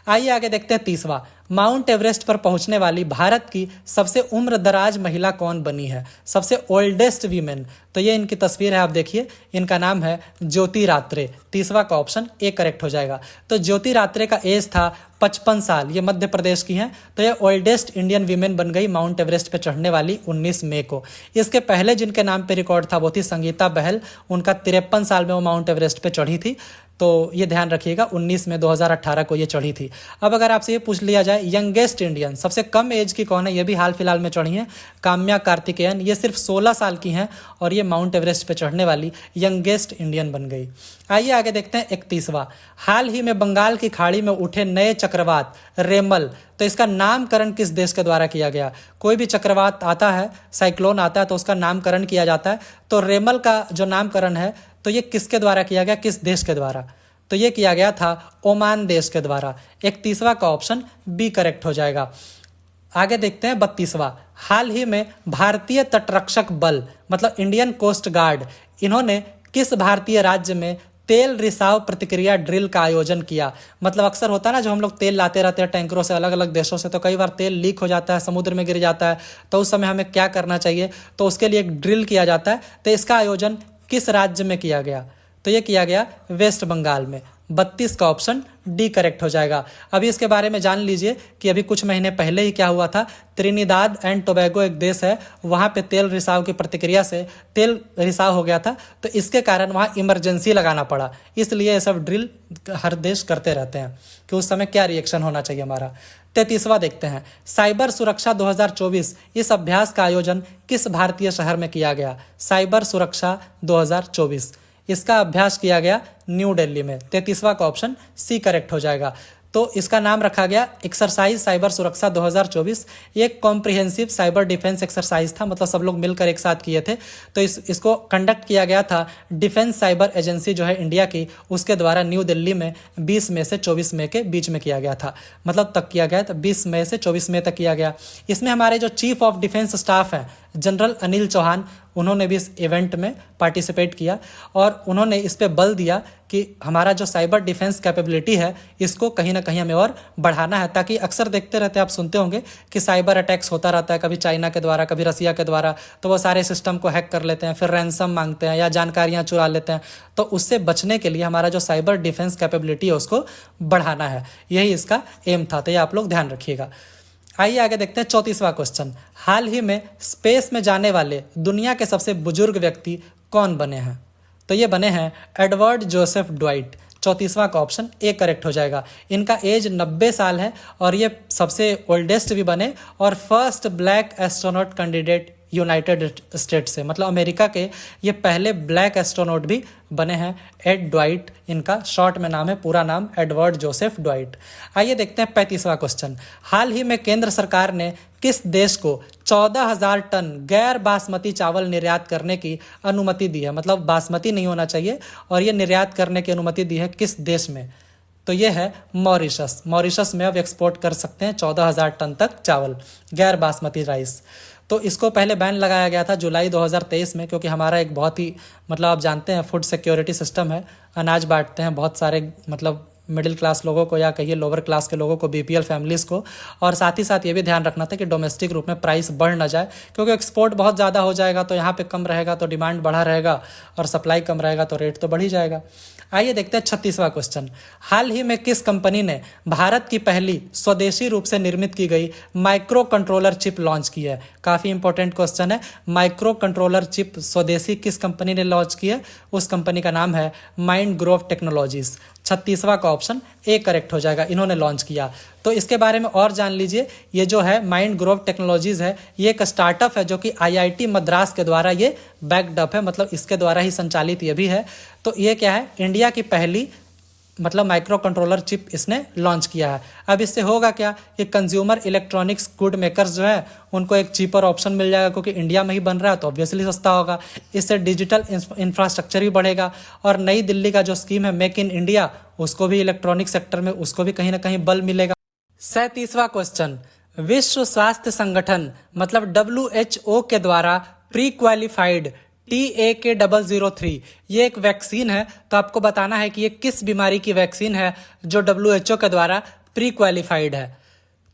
आइए आगे देखते हैं तीसवा, माउंट एवरेस्ट पर पहुंचने वाली भारत की सबसे उम्र दराज महिला कौन बनी है, सबसे ओल्डेस्ट वीमेन। तो ये इनकी तस्वीर है, आप देखिए, इनका नाम है ज्योति रात्रे। तीसवा का ऑप्शन ए करेक्ट हो जाएगा। तो ज्योति रात्रे का एज था 55 साल, ये मध्य प्रदेश की हैं। तो ये ओल्डेस्ट इंडियन वीमेन बन गई माउंट एवरेस्ट पे चढ़ने वाली 19 मई को। इसके पहले जिनके नाम पे रिकॉर्ड था वो थी संगीता बहल, उनका 53 साल में वो माउंट एवरेस्ट पे चढ़ी थी। तो ये ध्यान रखिएगा, 19 में 2018 को ये चढ़ी थी। अब अगर आपसे ये पूछ लिया जाए यंगेस्ट इंडियन, सबसे कम एज की कौन है, ये भी हाल फिलहाल में चढ़ी हैं, काम्या कार्तिकेयन। ये सिर्फ 16 साल की हैं और ये माउंट एवरेस्ट पे चढ़ने वाली यंगेस्ट इंडियन बन गई। आइए आगे देखते हैं 31वां, हाल ही में बंगाल की खाड़ी में उठे नए चक्रवात रेमल, तो इसका नामकरण किस देश के द्वारा किया गया। कोई भी चक्रवात आता है, साइक्लोन आता है, तो उसका नामकरण किया जाता है। तो रेमल का जो नामकरण है, तो ये किसके द्वारा किया गया, किस देश के द्वारा। तो ये किया गया था ओमान देश के द्वारा। 31वां का ऑप्शन बी करेक्ट हो जाएगा। आगे देखते हैं 32वां, हाल ही में भारतीय तटरक्षक बल मतलब इंडियन कोस्ट गार्ड, इन्होंने किस भारतीय राज्य में तेल रिसाव प्रतिक्रिया ड्रिल का आयोजन किया। मतलब अक्सर होता है ना, जो हम लोग तेल लाते रहते हैं टैंकरों से अलग अलग देशों से, तो कई बार तेल लीक हो जाता है, समुद्र में गिर जाता है, तो उस समय हमें क्या करना चाहिए, तो उसके लिए एक ड्रिल किया जाता है। तो इसका आयोजन किस राज्य में किया गया, तो ये किया गया वेस्ट बंगाल में। 32 का ऑप्शन डी करेक्ट हो जाएगा। अभी इसके बारे में जान लीजिए कि अभी कुछ महीने पहले ही क्या हुआ था, त्रिनिदाद एंड टोबैगो एक देश है, वहाँ पे तेल रिसाव की प्रतिक्रिया से तेल रिसाव हो गया था। तो इसके कारण वहाँ इमरजेंसी लगाना पड़ा, इसलिए ये सब ड्रिल हर देश करते रहते हैं कि उस समय क्या रिएक्शन होना चाहिए हमारा। 33वां देखते हैं, साइबर सुरक्षा 2024, इस अभ्यास का आयोजन किस भारतीय शहर में किया गया। साइबर सुरक्षा 2024, इसका अभ्यास किया गया न्यू दिल्ली में। 33वां का ऑप्शन सी करेक्ट हो जाएगा। तो इसका नाम रखा गया एक्सरसाइज साइबर सुरक्षा 2024। ये एक कॉम्प्रिहेंसिव साइबर डिफेंस एक्सरसाइज था, मतलब सब लोग मिलकर एक साथ किए थे। तो इसको कंडक्ट किया गया था डिफेंस साइबर एजेंसी जो है इंडिया की, उसके द्वारा न्यू दिल्ली में 20 मई से 24 मई के बीच में किया गया था। मतलब तक किया गया था 20 मई से 24 मई तक किया गया। इसमें हमारे जो चीफ ऑफ डिफेंस स्टाफ हैं जनरल अनिल चौहान, उन्होंने भी इस इवेंट में पार्टिसिपेट किया और उन्होंने इस पे बल दिया कि हमारा जो साइबर डिफेंस कैपेबिलिटी है इसको कहीं ना कहीं हमें और बढ़ाना है। ताकि अक्सर देखते रहते हैं, आप सुनते होंगे कि साइबर अटैक्स होता रहता है, कभी चाइना के द्वारा, कभी रसिया के द्वारा, तो वो सारे सिस्टम को हैक कर लेते हैं, फिर रैंसम मांगते हैं या जानकारियां चुरा लेते हैं। तो उससे बचने के लिए हमारा जो साइबर डिफेंस कैपेबिलिटी है उसको बढ़ाना है, यही इसका एम था। तो ये आप लोग ध्यान रखिएगा। आइए आगे देखते हैं 34वां क्वेश्चन, हाल ही में स्पेस में जाने वाले दुनिया के सबसे बुजुर्ग व्यक्ति कौन बने हैं। तो ये बने हैं एडवर्ड जोसेफ ड्वाइट। 34वां का ऑप्शन ए करेक्ट हो जाएगा। इनका एज 90 साल है और ये सबसे ओल्डेस्ट भी बने और first black astronaut candidate United states से, मतलब अमेरिका के ये पहले ब्लैक एस्ट्रोनॉट भी बने हैं। एड ड्वाइट इनका शॉर्ट में नाम है, पूरा नाम एडवर्ड जोसेफ ड्वाइट। आइए देखते हैं 35वां क्वेश्चन, हाल ही में केंद्र सरकार ने किस देश को 14,000 टन गैर बासमती चावल निर्यात करने की अनुमति दी है। मतलब बासमती नहीं होना चाहिए और ये निर्यात करने की अनुमति दी है किस देश में। तो ये है मॉरिशस। मॉरिशस में अब एक्सपोर्ट कर सकते हैं 14,000 टन तक चावल, गैर बासमती राइस। तो इसको पहले बैन लगाया गया था जुलाई 2023 में, क्योंकि हमारा एक बहुत ही, मतलब आप जानते हैं, फूड सिक्योरिटी सिस्टम है, अनाज बांटते हैं बहुत सारे मतलब मिडिल क्लास लोगों को या कहिए लोअर क्लास के लोगों को, बीपीएल फैमिलीज़ को। और साथ ही साथ ये भी ध्यान रखना था कि डोमेस्टिक रूप में प्राइस बढ़ ना जाए, क्योंकि एक्सपोर्ट बहुत ज़्यादा हो जाएगा तो यहाँ पे कम रहेगा तो डिमांड बढ़ा रहेगा, और सप्लाई कम रहेगा तो रेट तो बढ़ ही जाएगा। आइए देखते हैं 36वां क्वेश्चन। हाल ही में किस कंपनी ने भारत की पहली स्वदेशी रूप से निर्मित की गई माइक्रो कंट्रोलर चिप लॉन्च की है? काफ़ी इंपॉर्टेंट क्वेश्चन है। माइक्रो कंट्रोलर चिप स्वदेशी किस कंपनी ने लॉन्च की है? उस कंपनी का नाम है माइंडग्रोव टेक्नोलॉजीज। 36वां का ऑप्शन ए करेक्ट हो जाएगा, इन्होंने लॉन्च किया। तो इसके बारे में और जान लीजिए। ये जो है माइंडग्रोव टेक्नोलॉजीज है, ये एक स्टार्टअप है जो कि आईआईटी मद्रास के द्वारा ये बैक्ड अप है, मतलब इसके द्वारा ही संचालित ये भी है। तो ये क्या है, इंडिया की पहली मतलब माइक्रो कंट्रोलर चिप इसने लॉन्च किया है। अब इससे होगा क्या, ये कंज्यूमर इलेक्ट्रॉनिक्स गुड मेकर्स जो है उनको एक चीपर ऑप्शन मिल जाएगा, क्योंकि इंडिया में ही बन रहा है तो ऑब्वियसली सस्ता होगा। इससे डिजिटल इंफ्रास्ट्रक्चर भी बढ़ेगा, और नई दिल्ली का जो स्कीम है मेक इन इंडिया, उसको भी इलेक्ट्रॉनिक सेक्टर में उसको भी कहीं ना कहीं बल मिलेगा। 37वां क्वेश्चन। विश्व स्वास्थ्य संगठन मतलब WHO के द्वारा प्री क्वालिफाइड TAK-003 ये एक वैक्सीन है। तो आपको बताना है कि ये किस बीमारी की वैक्सीन है जो WHO के द्वारा प्री क्वालिफाइड है।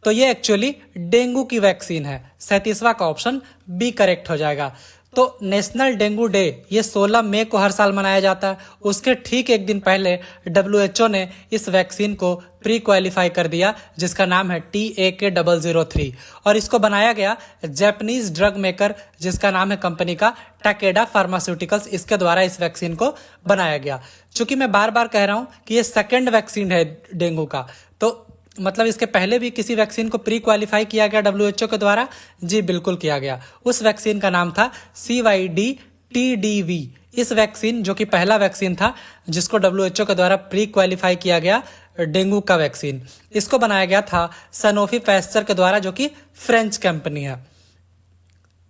तो ये एक्चुअली डेंगू की वैक्सीन है। 37वां का ऑप्शन बी करेक्ट हो जाएगा। तो नेशनल डेंगू डे ये 16 मई को हर साल मनाया जाता है। उसके ठीक एक दिन पहले WHO ने इस वैक्सीन को प्री क्वालिफाई कर दिया, जिसका नाम है TAK-003, और इसको बनाया गया जापानीज ड्रग मेकर जिसका नाम है कंपनी का टाकेडा फार्मास्यूटिकल्स, इसके द्वारा इस वैक्सीन को बनाया गया। चूंकि मैं बार बार कह रहा हूं कि ये सेकेंड वैक्सीन है डेंगू का, तो मतलब इसके पहले भी किसी वैक्सीन को प्री क्वालिफाई किया गया WHO के द्वारा? जी बिल्कुल किया गया। उस वैक्सीन का नाम था CYD-TDV। इस वैक्सीन जो कि पहला वैक्सीन था जिसको WHO के द्वारा प्री क्वालिफाई किया गया डेंगू का वैक्सीन, इसको बनाया गया था सनोफी पैस्चर के द्वारा जो कि फ्रेंच कंपनी है।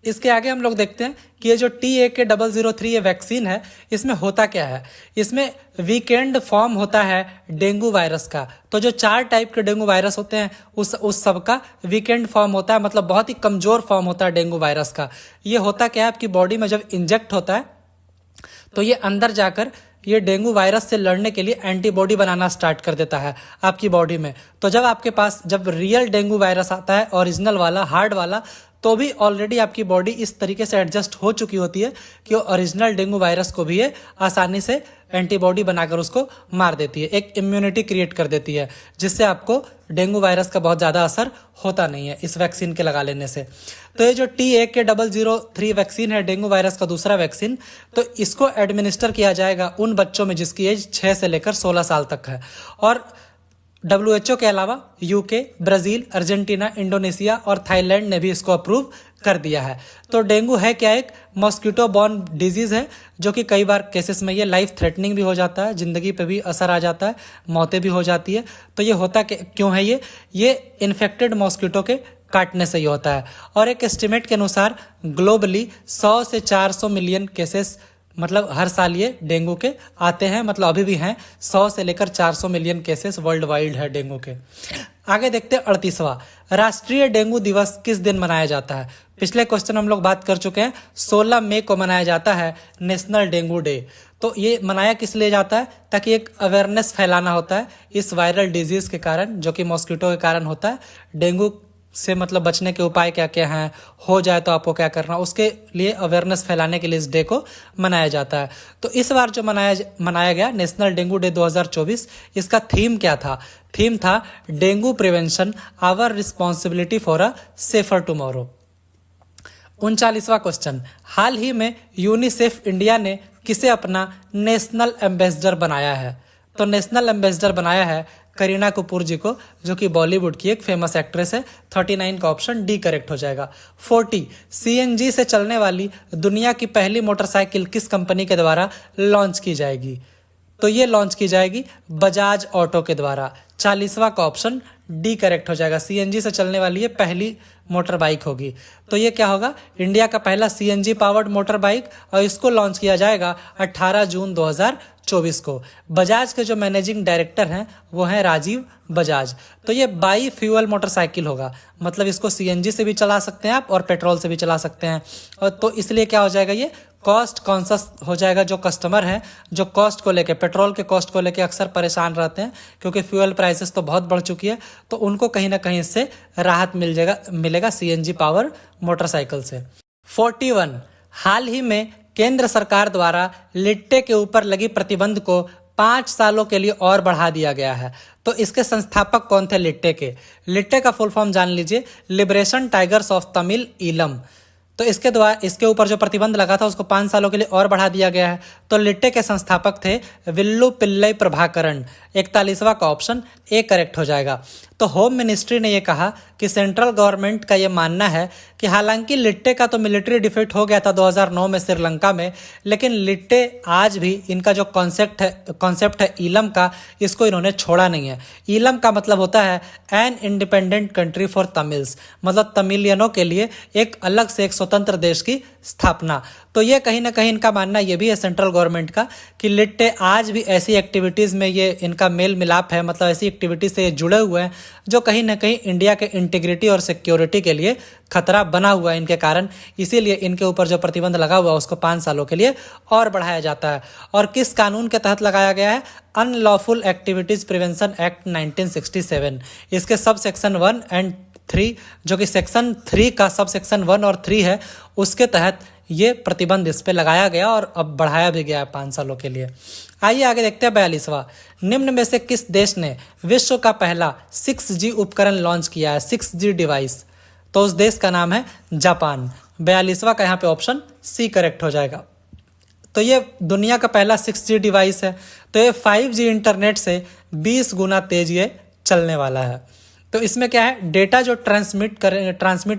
इसके आगे हम लोग देखते हैं कि ये जो TAK-003 ये वैक्सीन है, इसमें होता क्या है। इसमें वीकेंड फॉर्म होता है डेंगू वायरस का। तो जो 4 टाइप के डेंगू वायरस होते हैं उस सब का वीकेंड फॉर्म होता है, मतलब बहुत ही कमजोर फॉर्म होता है डेंगू वायरस का। ये होता क्या है, आपकी बॉडी में जब इंजेक्ट होता है तो ये अंदर जाकर ये डेंगू वायरस से लड़ने के लिए एंटीबॉडी बनाना स्टार्ट कर देता है आपकी बॉडी में। तो जब आपके पास जब रियल डेंगू वायरस आता है, ओरिजिनल वाला, हार्ड वाला, तो भी ऑलरेडी आपकी बॉडी इस तरीके से एडजस्ट हो चुकी होती है कि वो ओरिजिनल डेंगू वायरस को भी ये आसानी से एंटीबॉडी बनाकर उसको मार देती है, एक इम्यूनिटी क्रिएट कर देती है, जिससे आपको डेंगू वायरस का बहुत ज़्यादा असर होता नहीं है इस वैक्सीन के लगा लेने से। तो ये जो TAK-003 वैक्सीन है डेंगू वायरस का दूसरा वैक्सीन, तो इसको एडमिनिस्टर किया जाएगा उन बच्चों में जिसकी एज 6 से लेकर 16 साल तक है। और WHO के अलावा UK, ब्राज़ील, अर्जेंटीना, इंडोनेशिया और थाईलैंड ने भी इसको अप्रूव कर दिया है। तो डेंगू है क्या, एक मॉस्किटो बॉर्न डिजीज है जो कि कई बार केसेस में ये लाइफ थ्रेटनिंग भी हो जाता है, जिंदगी पे भी असर आ जाता है, मौतें भी हो जाती है। तो ये होता क्यों है, ये इन्फेक्टेड मॉस्किटो के काटने से ही होता है। और एक एस्टिमेट के अनुसार ग्लोबली 100 से 400 मिलियन केसेस मतलब हर साल ये डेंगू के आते हैं, मतलब अभी भी हैं। 100 से लेकर 400 मिलियन केसेस वर्ल्ड वाइड है डेंगू के। आगे देखते हैं 38वां। राष्ट्रीय डेंगू दिवस किस दिन मनाया जाता है? पिछले क्वेश्चन हम लोग बात कर चुके हैं। 16 मई को मनाया जाता है नेशनल डेंगू डे। तो ये मनाया किस लिए जाता है, ताकि एक अवेयरनेस फैलाना होता है इस वायरल डिजीज के कारण जो कि मॉस्किटो के कारण होता है। डेंगू से मतलब बचने के उपाय क्या क्या हैं, हो जाए तो आपको क्या करना, उसके लिए अवेयरनेस फैलाने के लिए इस डे को मनाया जाता है। तो इस बार जो मनाया गया नेशनल डेंगू डे 2024, इसका थीम क्या था? थीम था dengue prevention, our responsibility for a safer tomorrow. 39वां क्वेश्चन। हाल ही में यूनिसेफ इंडिया ने किसे अपना नेशनल एम्बेसडर बनाया है? तो नेशनल एम्बेसडर बनाया है करीना कपूर जी को, जो कि बॉलीवुड की एक फेमस एक्ट्रेस है। 39 का ऑप्शन डी करेक्ट हो जाएगा। 40 CNG से चलने वाली दुनिया की पहली मोटरसाइकिल किस कंपनी के द्वारा लॉन्च की जाएगी? तो ये लॉन्च की जाएगी बजाज ऑटो के द्वारा। 40वां का ऑप्शन डी करेक्ट हो जाएगा। CNG से चलने वाली ये पहली मोटर बाइक होगी। तो ये क्या होगा, इंडिया का पहला CNG पावर्ड मोटर बाइक, और इसको लॉन्च किया जाएगा 18 जून 2024 को। बजाज के जो मैनेजिंग डायरेक्टर हैं वो हैं राजीव बजाज। तो ये बाई फ्यूअल मोटरसाइकिल होगा, मतलब इसको CNG से भी चला सकते हैं आप और पेट्रोल से भी चला सकते हैं। और तो इसलिए क्या हो जाएगा, ये कॉस्ट कॉन्शियस हो जाएगा। जो कस्टमर है जो कॉस्ट को लेके, पेट्रोल के कॉस्ट को लेके अक्सर परेशान रहते हैं क्योंकि फ्यूल प्राइसेस तो बहुत बढ़ चुकी है, तो उनको कहीं ना कहीं इससे राहत मिलेगा सीएनजी पावर मोटरसाइकिल से। 41, हाल ही में केंद्र सरकार द्वारा लिट्टे के ऊपर लगी प्रतिबंध को 5 सालों के लिए और बढ़ा दिया गया है। तो इसके संस्थापक कौन थे लिट्टे के? लिट्टे का फुल फॉर्म जान लीजिए, liberation tigers of Tamil Eelam. तो इसके ऊपर जो प्रतिबंध लगा था उसको 5 सालों के लिए और बढ़ा दिया गया है। तो लिट्टे के संस्थापक थे विल्लू पिल्लई प्रभाकरण। 41वां का ऑप्शन ए करेक्ट हो जाएगा। तो होम मिनिस्ट्री ने यह कहा कि सेंट्रल गवर्नमेंट का यह मानना है कि हालांकि लिट्टे का तो मिलिट्री डिफीट हो गया था 2009 में श्रीलंका में, लेकिन लिट्टे आज भी इनका जो कॉन्सेप्ट है ईलम का, इसको इन्होंने छोड़ा नहीं है। ईलम का मतलब होता है an independent country for Tamils, मतलब तमिलियनों के लिए एक अलग से एक स्वतंत्र देश की स्थापना। तो ये कहीं ना कहीं इनका मानना ये भी है सेंट्रल गवर्नमेंट का कि लिट्टे आज भी ऐसी एक्टिविटीज़ में ये इनका मेल मिलाप है, मतलब ऐसी एक्टिविटीज से ये जुड़े हुए हैं जो कहीं ना कहीं इंडिया के इंटीग्रिटी और सिक्योरिटी के लिए खतरा बना हुआ है इनके कारण। इसीलिए इनके ऊपर जो प्रतिबंध लगा हुआ है उसको 5 सालों के लिए और बढ़ाया जाता है। और किस कानून के तहत लगाया गया है? Unlawful activities prevention act 1967। इसके सब सेक्शन 1 एंड 3, जो कि सेक्शन 3 का सब सेक्शन 1 और 3 है, उसके तहत ये प्रतिबंध इस पे लगाया गया और अब बढ़ाया भी गया है 5 सालों के लिए। आइए आगे देखते हैं 42वां। निम्न में से किस देश ने विश्व का पहला 6G उपकरण लॉन्च किया है, 6G डिवाइस? तो उस देश का नाम है जापान। 42वां का यहाँ पे ऑप्शन सी करेक्ट हो जाएगा। तो ये दुनिया का पहला 6G डिवाइस है। तो ये 5G इंटरनेट से 20 गुना तेज ये चलने वाला है। तो इसमें क्या है, डेटा जो ट्रांसमिट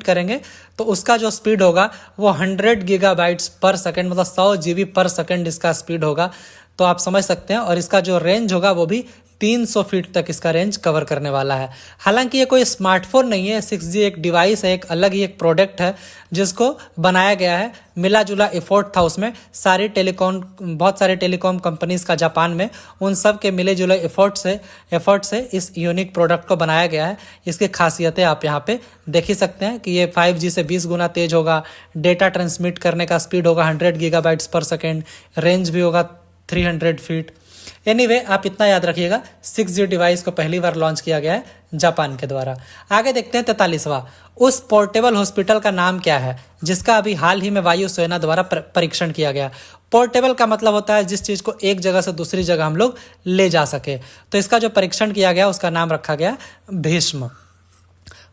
करेंगे तो उसका जो स्पीड होगा वो 100 गीगाबाइट्स पर सेकेंड, मतलब 100 GB पर सेकेंड इसका स्पीड होगा। तो आप समझ सकते हैं। और इसका जो रेंज होगा वो भी 300 फीट तक इसका रेंज कवर करने वाला है। हालांकि ये कोई स्मार्टफोन नहीं है, 6G एक डिवाइस है, एक अलग ही एक प्रोडक्ट है जिसको बनाया गया है। मिला जुला एफर्ट था उसमें, बहुत सारे टेलीकॉम कंपनीज का जापान में, उन सब के मिले जुले एफर्ट से इस यूनिक प्रोडक्ट को बनाया गया है। इसकी खासियतें आप यहाँ पे देख ही सकते हैं कि ये 5G से 20 गुना तेज होगा, डेटा ट्रांसमिट करने का स्पीड होगा 100 गीगाबाइट्स पर सेकेंड, रेंज भी होगा 300 फीट। एनीवे, आप इतना याद रखिएगा, 6G डिवाइस को पहली बार लॉन्च किया गया है जापान के द्वारा। आगे देखते हैं 43वां। उस पोर्टेबल हॉस्पिटल का नाम क्या है जिसका अभी हाल ही में वायुसेना द्वारा परीक्षण किया गया? पोर्टेबल का मतलब होता है जिस चीज को एक जगह से दूसरी जगह हम लोग ले जा सके। तो इसका जो परीक्षण किया गया उसका नाम रखा गया भीष्म।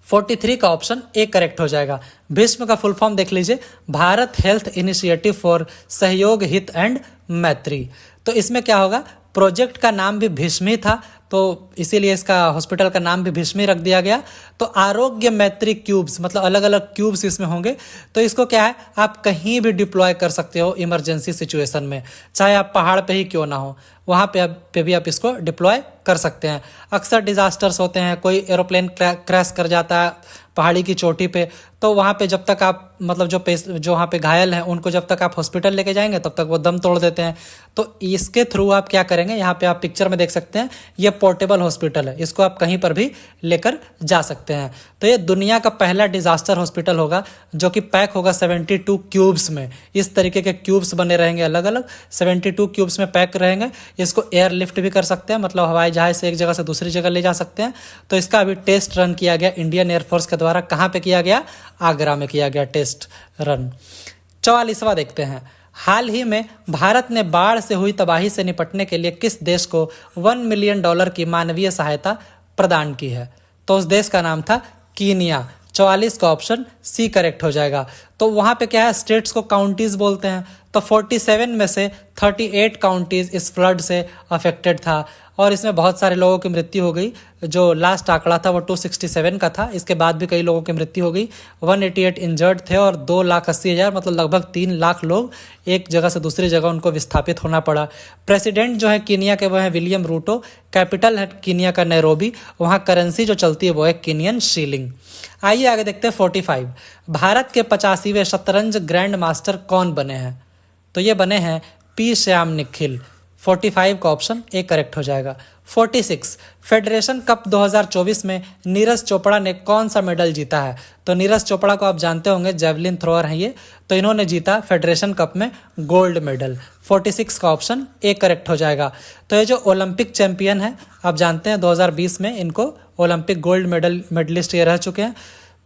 43 का ऑप्शन ए करेक्ट हो जाएगा। भीष्म का फुल फॉर्म देख लीजिए, भारत हेल्थ इनिशिएटिव फॉर सहयोग हित एंड मैत्री। तो इसमें क्या होगा, प्रोजेक्ट का नाम भी भीष्म ही था, तो इसीलिए इसका हॉस्पिटल का नाम भी भीष्म ही रख दिया गया। तो आरोग्य मैत्री क्यूब्स, मतलब अलग अलग क्यूब्स इसमें होंगे। तो इसको क्या है, आप कहीं भी डिप्लॉय कर सकते हो इमरजेंसी सिचुएशन में, चाहे आप पहाड़ पे ही क्यों ना हो, वहाँ पे भी आप इसको डिप्लॉय कर सकते हैं। अक्सर डिजास्टर्स होते हैं, कोई एरोप्लेन क्रैश कर जाता है पहाड़ी की चोटी पे, तो वहाँ पे जब तक आप, मतलब जो वहाँ पे घायल हैं उनको जब तक आप हॉस्पिटल लेके जाएंगे तब तक वो दम तोड़ देते हैं। तो इसके थ्रू आप क्या करेंगे, यहाँ पे आप पिक्चर में देख सकते हैं, ये पोर्टेबल हॉस्पिटल है, इसको आप कहीं पर भी लेकर जा सकते हैं। तो ये दुनिया का पहला डिजास्टर हॉस्पिटल होगा जो कि पैक होगा 72 क्यूब्स में। इस तरीके के क्यूब्स बने रहेंगे, अलग अलग 72 क्यूब्स में पैक रहेंगे। इसको एयरलिफ्ट भी कर सकते हैं, मतलब हवाई जहाज से एक जगह से दूसरी जगह ले जा सकते हैं। तो इसका अभी टेस्ट रन किया गया इंडियन एयरफोर्स के द्वारा। कहाँ पे किया गया? आगरा में किया गया टेस्ट रन। 44वां देखते हैं। हाल ही में भारत ने बाढ़ से हुई तबाही से निपटने के लिए किस देश को $1 मिलियन की मानवीय सहायता प्रदान की है? तो उस देश का नाम था कीनिया। 44 का ऑप्शन सी करेक्ट हो जाएगा। तो वहाँ पे क्या है, स्टेट्स को काउंटीज बोलते हैं। तो 47 में से 38 काउंटीज इस फ्लड से अफेक्टेड था और इसमें बहुत सारे लोगों की मृत्यु हो गई। जो लास्ट आंकड़ा था वो 267 का था, इसके बाद भी कई लोगों की मृत्यु हो गई। 188 इंजर्ड थे और 2,80,000, मतलब लगभग 3 लाख लोग एक जगह से दूसरी जगह उनको विस्थापित होना पड़ा। प्रेसिडेंट जो है कीनिया के वो है विलियम रूटो, कैपिटल है कीनिया का नैरोबी, वहाँ करेंसी जो चलती है वो है कीनियन शीलिंग। आइए आगे देखते हैं 45। भारत के 85वें शतरंज ग्रैंड मास्टर कौन बने हैं? तो ये बने हैं पी श्याम निखिल। 45 का ऑप्शन ए करेक्ट हो जाएगा। 46 फेडरेशन कप 2024 में नीरज चोपड़ा ने कौन सा मेडल जीता है? तो नीरज चोपड़ा को आप जानते होंगे, जेवलिन थ्रोअर हैं ये, तो इन्होंने जीता फेडरेशन कप में गोल्ड मेडल। 46 का ऑप्शन ए करेक्ट हो जाएगा। तो ये जो ओलंपिक चैंपियन है, आप जानते हैं 2020 में इनको ओलंपिक गोल्ड मेडलिस्ट ये रह चुके हैं,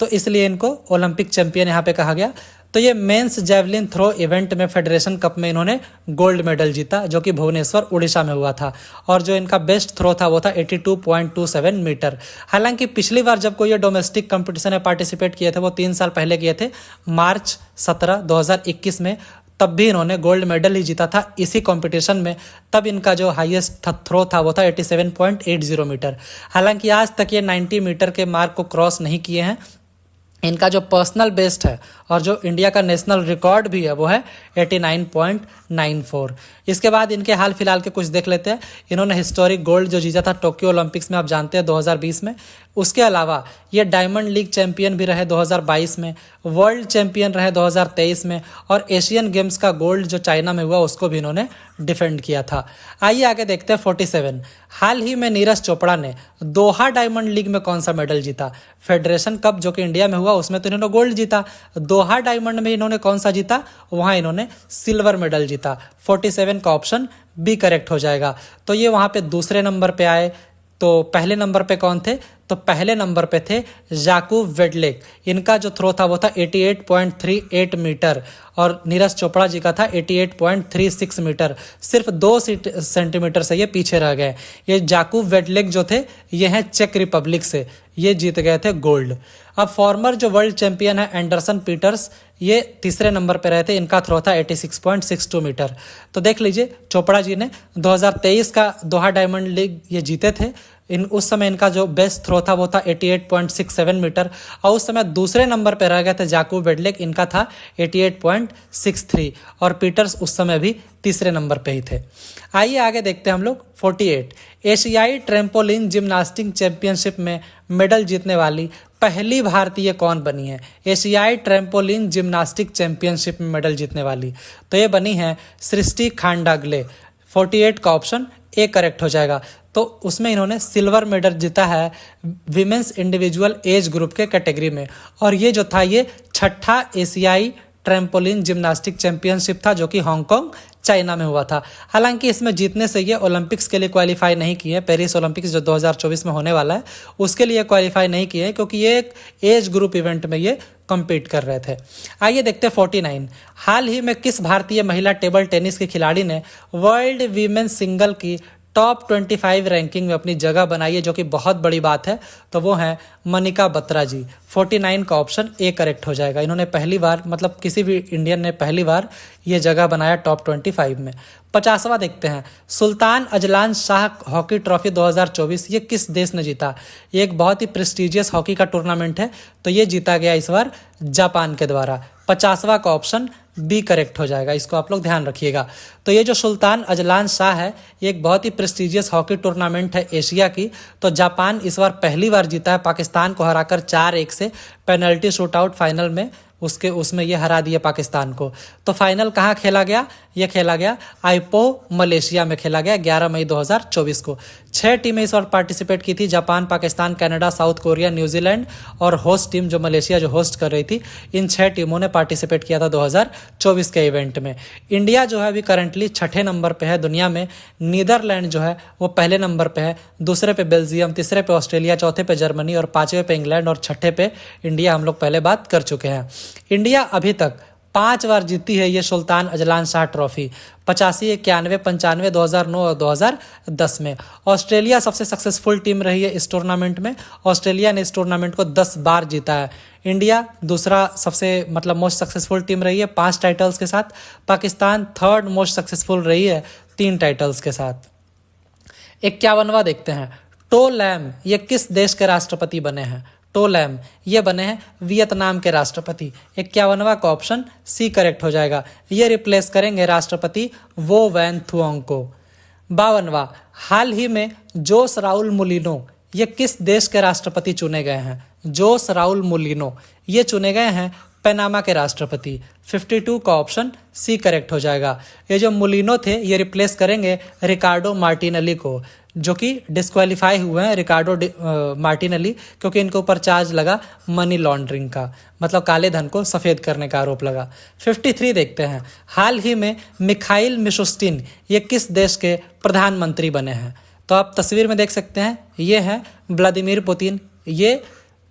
तो इसलिए इनको ओलंपिक चैंपियन यहाँ पे कहा गया। तो ये मेंस जेवलिन थ्रो इवेंट में फेडरेशन कप में इन्होंने गोल्ड मेडल जीता, जो कि भुवनेश्वर उड़ीसा में हुआ था, और जो इनका बेस्ट थ्रो था वो था 82.27 मीटर। हालांकि पिछली बार जब कोई ये डोमेस्टिक कंपटीशन में पार्टिसिपेट किए थे वो 3 साल पहले किए थे, मार्च 17 2021 में, तब भी इन्होंने गोल्ड मेडल ही जीता था इसी कंपटीशन में। तब इनका जो हाईएस्ट थ्रो था वो था 87.80 मीटर। हालांकि आज तक ये 90 मीटर के मार्क को क्रॉस नहीं किए हैं। इनका जो पर्सनल बेस्ट है और जो इंडिया का नेशनल रिकॉर्ड भी है वो है 89.94। इसके बाद इनके हाल फिलहाल के कुछ देख लेते हैं। इन्होंने हिस्टोरिक गोल्ड जो जीता था टोक्यो ओलंपिक्स में, आप जानते हैं 2020 में। उसके अलावा ये डायमंड लीग चैंपियन भी रहे 2022 में, वर्ल्ड चैंपियन रहे 2023 में, और एशियन गेम्स का गोल्ड जो चाइना में हुआ उसको भी इन्होंने डिफेंड किया था। आइए आगे देखते हैं 47। हाल ही में नीरज चोपड़ा ने दोहा डायमंड लीग में कौन सा मेडल जीता? फेडरेशन कप जो कि इंडिया में हुआ उसमें तो इन्होंने गोल्ड जीता, दोहा डायमंड में इन्होंने कौन सा जीता? वहां इन्होंने सिल्वर मेडल जीता। 47 का ऑप्शन बी करेक्ट हो जाएगा। तो ये वहां पे दूसरे नंबर पे आए। तो पहले नंबर पे कौन थे? तो पहले नंबर पे थे जाकूब वेडलेक। इनका जो थ्रो था वो था 88.38 मीटर, और नीरज चोपड़ा जी का था 88.36 मीटर। सिर्फ 2 सेंटीमीटर से ये पीछे रह गए। ये जाकूब वेडलेक जो थे ये हैं चेक रिपब्लिक से, ये जीत गए थे गोल्ड। अब फॉर्मर जो वर्ल्ड चैंपियन है एंडरसन पीटर्स, ये तीसरे नंबर पे रहे थे। इनका थ्रो था 86.62 मीटर। तो देख लीजिए चोपड़ा जी ने 2023 का दोहा डायमंड लीग ये जीते थे। उस समय इनका जो बेस्ट थ्रो था वो था 88.67 मीटर, और उस समय दूसरे नंबर पे रह गए थे जाकूब वेडलेक, इनका था 88.63, और पीटर्स उस समय भी तीसरे नंबर पे ही थे। आइए आगे देखते हैं हम लोग 48। एशियाई ट्रैम्पोलिन जिम्नास्टिक चैंपियनशिप में मेडल जीतने वाली पहली भारतीय कौन बनी है? एशियाई ट्रैम्पोलिन जिम्नास्टिक चैंपियनशिप में मेडल जीतने वाली, तो ये बनी है सृष्टि खांडागले। 48 का ऑप्शन ए करेक्ट हो जाएगा। तो उसमें इन्होंने सिल्वर मेडल जीता है विमेंस इंडिविजुअल एज ग्रुप के कैटेगरी में, और ये जो था ये 6ठा एशियाई ट्रैम्पोलिन जिम्नास्टिक चैंपियनशिप था जो कि हांगकांग चाइना में हुआ था। हालांकि इसमें जीतने से ये ओलंपिक्स के लिए क्वालिफाई नहीं किए, पेरिस ओलंपिक्स जो 2024 में होने वाला है उसके लिए क्वालिफाई नहीं किए, क्योंकि ये एक एज ग्रुप इवेंट में ये कम्पीट कर रहे थे। आइए देखते हैं 49। हाल ही में किस भारतीय महिला टेबल टेनिस के खिलाड़ी ने वर्ल्ड वीमेंस सिंगल की टॉप 25 रैंकिंग में अपनी जगह बनाई है, जो कि बहुत बड़ी बात है? तो वो है मनिका बत्रा जी। 49 का ऑप्शन ए करेक्ट हो जाएगा। इन्होंने पहली बार, मतलब किसी भी इंडियन ने पहली बार ये जगह बनाया टॉप 25 में। 50वां देखते हैं। Sultan Azlan Shah hockey trophy 2024 ये किस देश ने जीता? ये एक बहुत ही प्रेस्टिजियस हॉकी का टूर्नामेंट है, तो ये जीता गया इस बार जापान के द्वारा। 50वां का ऑप्शन बी करेक्ट हो जाएगा, इसको आप लोग ध्यान रखिएगा। तो ये जो सुल्तान अजलान शाह है ये एक बहुत ही प्रेस्टिजियस हॉकी टूर्नामेंट है एशिया की। तो जापान इस बार पहली बार जीता है, पाकिस्तान को हराकर 4-1 से पेनल्टी शूटआउट फाइनल में उसमें ये हरा दिया पाकिस्तान को। तो फाइनल कहाँ खेला गया? ये खेला गया आइपो मलेशिया में खेला गया 11 मई 2024 को। 6 टीमें इस बार पार्टिसिपेट की थी, Japan, Pakistan, Canada, south Korea, New Zealand और होस्ट टीम जो मलेशिया जो होस्ट कर रही थी। इन 6 टीमों ने पार्टिसिपेट किया था 2024 के इवेंट में। इंडिया जो है अभी करंटली 6ठे नंबर पे है दुनिया में। नीदरलैंड जो है वो पहले नंबर पे है, दूसरे पे बेल्जियम, तीसरे पे ऑस्ट्रेलिया, चौथे पे जर्मनी और 5वें पे इंग्लैंड और 6ठे पे इंडिया। हम लोग पहले बात कर चुके हैं। इंडिया अभी तक 5 बार जीती है ये सुल्तान अजलान शाह ट्रॉफी, 85, 91, 95, 2009 और 2010 में। ऑस्ट्रेलिया सबसे सक्सेसफुल टीम रही है इस टूर्नामेंट में। ऑस्ट्रेलिया ने इस टूर्नामेंट को 10 बार जीता है। इंडिया दूसरा सबसे मोस्ट सक्सेसफुल टीम रही है 5 टाइटल्स के साथ। पाकिस्तान थर्ड मोस्ट सक्सेसफुल रही है 3 टाइटल्स के साथ। 51वां देखते हैं। टो लैम ये किस देश के राष्ट्रपति बने हैं? टो लैम ये बने हैं वियतनाम के राष्ट्रपति। 51वां का ऑप्शन सी करेक्ट हो जाएगा। ये रिप्लेस करेंगे राष्ट्रपति वो वैन थुओंग को। 52वां। हाल ही में जोस राउल मुलिनो ये किस देश के राष्ट्रपति चुने गए हैं? जोस राउल मुलिनो ये चुने गए हैं पनामा के राष्ट्रपति। 52 का ऑप्शन सी करेक्ट हो जाएगा। ये जो मुलिनो थे ये रिप्लेस करेंगे रिकार्डो मार्टिनेली को, जो कि डिस्क्वालीफाई हुए हैं रिकार्डो मार्टिनेली, क्योंकि इनके ऊपर चार्ज लगा मनी लॉन्ड्रिंग का, मतलब काले धन को सफ़ेद करने का आरोप लगा। 53 देखते हैं, हाल ही में मिखाइल मिशुस्तिन ये किस देश के प्रधानमंत्री बने हैं? तो आप तस्वीर में देख सकते हैं, ये है व्लादिमीर पुतिन, ये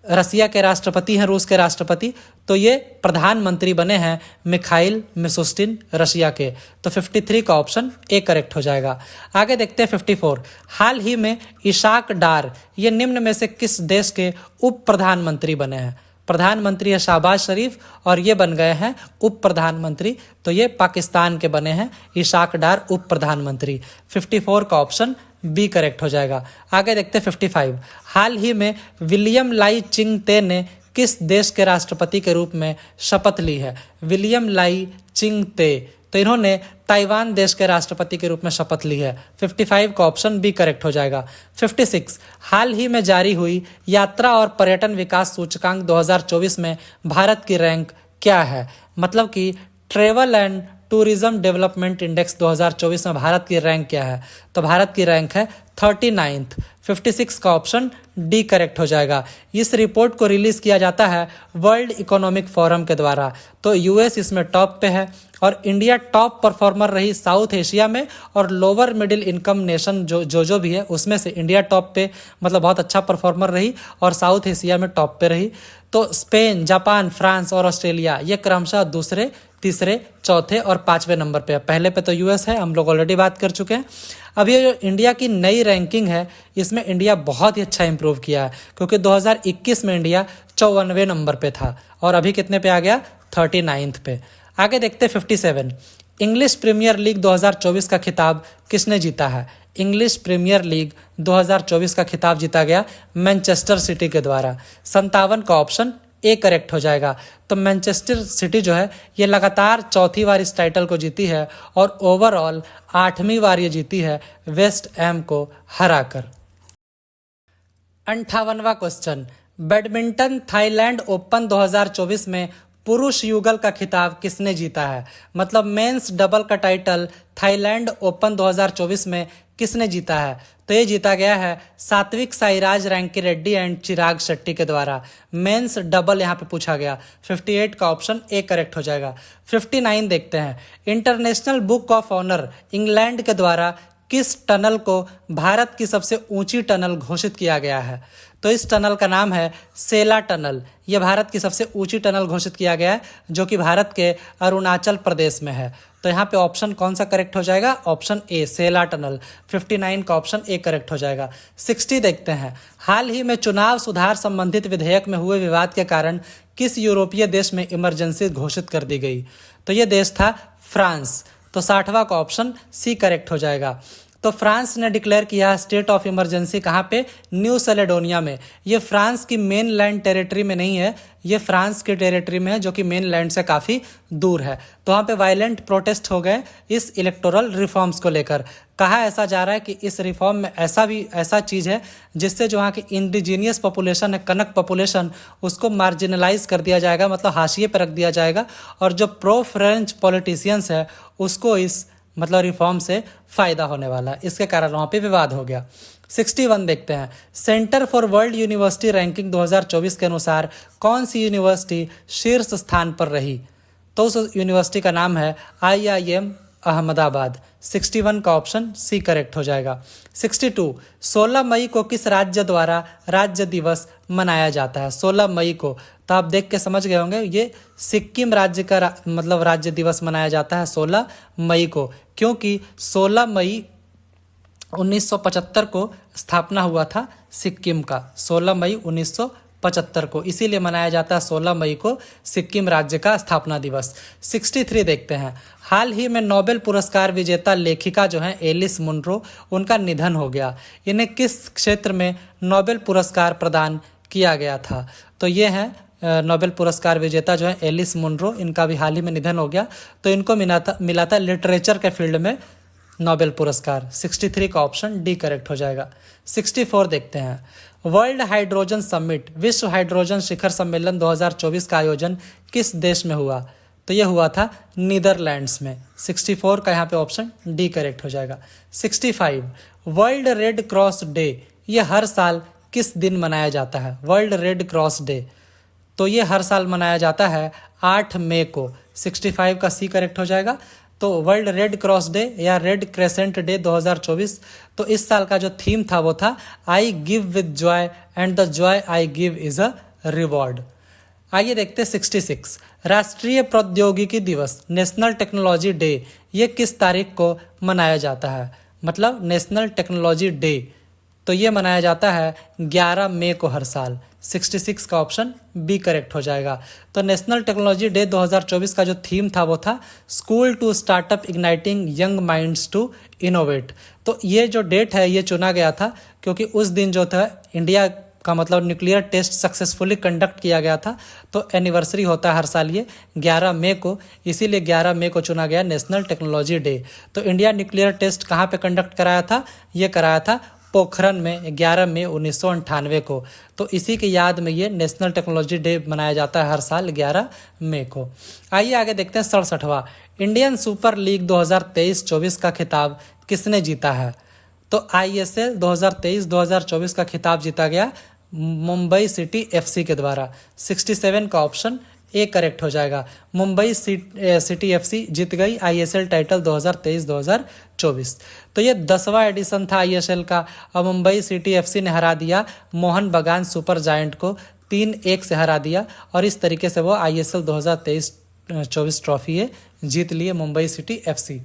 रसिया के राष्ट्रपति हैं, रूस के राष्ट्रपति, तो ये प्रधानमंत्री बने हैं मिखाइल मिशुस्तिन रशिया के। तो 53 का ऑप्शन ए करेक्ट हो जाएगा। आगे देखते हैं 54, हाल ही में इशाक डार ये निम्न में से किस देश के उप प्रधानमंत्री बने हैं? प्रधानमंत्री है शहबाज शरीफ और ये बन गए हैं उप प्रधानमंत्री, तो ये पाकिस्तान के बने हैं इशाक डार उप प्रधानमंत्री। 54 का ऑप्शन बी करेक्ट हो जाएगा। आगे देखते हैं 55, हाल ही में विलियम लाई चिंग ते ने किस देश के राष्ट्रपति के रूप में शपथ ली है? विलियम लाई चिंग ते, तो इन्होंने ताइवान देश के राष्ट्रपति के रूप में शपथ ली है। 55 का ऑप्शन बी करेक्ट हो जाएगा। 56, हाल ही में जारी हुई यात्रा और पर्यटन विकास सूचकांक 2024 में भारत की रैंक क्या है? मतलब कि travel and tourism development index 2024 में भारत की रैंक क्या है? तो भारत की रैंक है 39th। 56 का ऑप्शन डी करेक्ट हो जाएगा। इस रिपोर्ट को रिलीज किया जाता है वर्ल्ड इकोनॉमिक फोरम के द्वारा, तो यूएस इसमें टॉप पे है और इंडिया टॉप परफॉर्मर रही साउथ एशिया में, और लोअर मिडिल इनकम नेशन जो भी है उसमें से इंडिया टॉप पे, मतलब बहुत अच्छा परफॉर्मर रही और साउथ एशिया में टॉप पे रही। तो स्पेन, जापान, फ्रांस और ऑस्ट्रेलिया ये क्रमशः दूसरे, तीसरे, चौथे और पांचवें नंबर पे है। पहले पे तो यूएस है, हम लोग ऑलरेडी बात कर चुके हैं। अब ये जो इंडिया की नई रैंकिंग है इसमें इंडिया बहुत ही अच्छा इंप्रूव किया है, क्योंकि 2021 में इंडिया 54वें नंबर पे था और अभी कितने पे आ गया? 39th पे। आगे देखते 57, इंग्लिश प्रीमियर लीग 2024 का खिताब किसने जीता है? इंग्लिश प्रीमियर लीग 2024 का खिताब जीता गया मैनचेस्टर सिटी के द्वारा। 57 का ऑप्शन ए करेक्ट हो जाएगा। तो मैनचेस्टर सिटी जो है ये लगातार चौथी बार इस टाइटल को जीती है और ओवरऑल 8वीं बार ये जीती है वेस्ट हैम को हराकर। 58वां क्वेश्चन, बैडमिंटन थाईलैंड ओपन 2024 में पुरुष युगल का खिताब किसने जीता है? मतलब मेंस डबल का टाइटल थाईलैंड ओपन 2024 में किसने जीता है? तो ये जीता गया है सात्विक साईराज रैंकी रेड्डी एंड चिराग शेट्टी के द्वारा। मेंस डबल यहाँ पे पूछा गया। 58 का ऑप्शन ए करेक्ट हो जाएगा। 59 देखते हैं, international book of honour England के द्वारा किस टनल को भारत की सबसे ऊंची टनल घोषित किया गया है? तो इस टनल का नाम है सेला टनल। यह भारत की सबसे ऊंची टनल घोषित किया गया है, जो कि भारत के अरुणाचल प्रदेश में है। तो यहाँ पे ऑप्शन कौन सा करेक्ट हो जाएगा? Option A, Sela tunnel. 59 का ऑप्शन ए करेक्ट हो जाएगा। 60 देखते हैं, हाल ही में चुनाव सुधार संबंधित विधेयक में हुए विवाद के कारण किस यूरोपीय देश में इमरजेंसी घोषित कर दी गई? तो ये देश था फ्रांस। तो 60वां का ऑप्शन सी करेक्ट हो जाएगा। तो फ्रांस ने डिक्लेयर किया स्टेट ऑफ इमरजेंसी कहाँ पे? न्यू सेलेडोनिया में। ये फ्रांस की मेन लैंड टेरिटरी में नहीं है, ये फ्रांस की टेरिटरी में है, जो कि मेन लैंड से काफ़ी दूर है। तो वहाँ पे वायलेंट प्रोटेस्ट हो गए इस इलेक्टोरल रिफॉर्म्स को लेकर। कहा ऐसा जा रहा है कि इस रिफॉर्म में ऐसा चीज़ है जिससे जो वहाँ की इंडिजीनियस पॉपुलेशन है, कनक पॉपुलेशन, उसको मार्जिनलाइज कर दिया जाएगा, मतलब हाशिए पर रख दिया जाएगा, और जो प्रो फ्रेंच पॉलिटिशियंस है उसको इस मतलब रिफॉर्म से फायदा होने वाला है। इसके कारण वहाँ पे विवाद हो गया। 61 देखते हैं, centre for world university ranking 2024 के अनुसार कौन सी यूनिवर्सिटी शीर्ष स्थान पर रही? तो उस यूनिवर्सिटी का नाम है IIM अहमदाबाद। 61 का ऑप्शन सी करेक्ट हो जाएगा। 62, 16 मई को किस राज्य द्वारा राज्य दिवस मनाया जाता है? 16 मई को, तो आप देख के समझ गए होंगे, ये सिक्किम राज्य का मतलब राज्य दिवस मनाया जाता है 16 मई को, क्योंकि 16 मई 1975 को स्थापना हुआ था सिक्किम का। 16 मई 1975 को, इसीलिए मनाया जाता है 16 मई को सिक्किम राज्य का स्थापना दिवस। 63 देखते हैं, हाल ही में नोबेल पुरस्कार विजेता लेखिका जो हैं एलिस मुनरो, उनका निधन हो गया। इन्हें किस क्षेत्र में नोबेल पुरस्कार प्रदान किया गया था? तो ये हैं नोबेल पुरस्कार विजेता जो है एलिस मुनरो, इनका भी हाल ही में निधन हो गया। तो इनको मिला था लिटरेचर के फील्ड में नोबेल पुरस्कार। 63 का ऑप्शन डी करेक्ट हो जाएगा। 64 देखते हैं। वर्ल्ड हाइड्रोजन समिट, विश्व हाइड्रोजन शिखर सम्मेलन 2024 का आयोजन किस देश में हुआ? तो ये हुआ था नीदरलैंड्स में। 64 का यहाँ पे ऑप्शन डी करेक्ट हो जाएगा। 65 वर्ल्ड रेड क्रॉस डे, ये हर साल किस दिन मनाया जाता है? वर्ल्ड रेड क्रॉस डे, तो ये हर साल मनाया जाता है 8 मई को। 65 का सी करेक्ट हो जाएगा। तो वर्ल्ड रेड क्रॉस डे या रेड क्रेसेंट डे 2024, तो इस साल का जो थीम था वो था I give with Joy and the Joy I give is a reward. आइए देखते हैं 66 राष्ट्रीय प्रौद्योगिकी दिवस, नेशनल टेक्नोलॉजी डे, ये किस तारीख को मनाया जाता है? मतलब नेशनल टेक्नोलॉजी डे, तो ये मनाया जाता है 11 मई को हर साल। 66 का ऑप्शन बी करेक्ट हो जाएगा। तो नेशनल टेक्नोलॉजी डे 2024 का जो थीम था वो था school to startup igniting young minds to innovate. तो ये जो डेट है ये चुना गया था क्योंकि उस दिन जो था इंडिया का मतलब न्यूक्लियर टेस्ट सक्सेसफुली कंडक्ट किया गया था। तो एनिवर्सरी होता है हर साल ये 11 मई को, इसीलिए 11 मई को चुना गया नेशनल टेक्नोलॉजी डे। तो इंडिया न्यूक्लियर टेस्ट कहाँ पे कंडक्ट कराया था? ये कराया था पोखरन में 11 मई 1998 को। तो इसी की याद में ये नेशनल टेक्नोलॉजी डे मनाया जाता है हर साल 11 मई को। आइए आगे देखते हैं 67वां इंडियन सुपर लीग 2023-24 का खिताब किसने जीता है? तो ISL 2023-2024 का खिताब जीता गया मुंबई सिटी FC के द्वारा। 67 का ऑप्शन ए करेक्ट हो जाएगा। मुंबई सिटी FC जीत गई ISL टाइटल 2023-2024। तो ये 10वां एडिशन था ISL का और मुंबई सिटी FC ने हरा दिया मोहन बगान सुपर जायंट को 3-1 से हरा दिया और इस तरीके से वो ISL 2023-24 ट्रॉफी है जीत लिए मुंबई सिटी FC।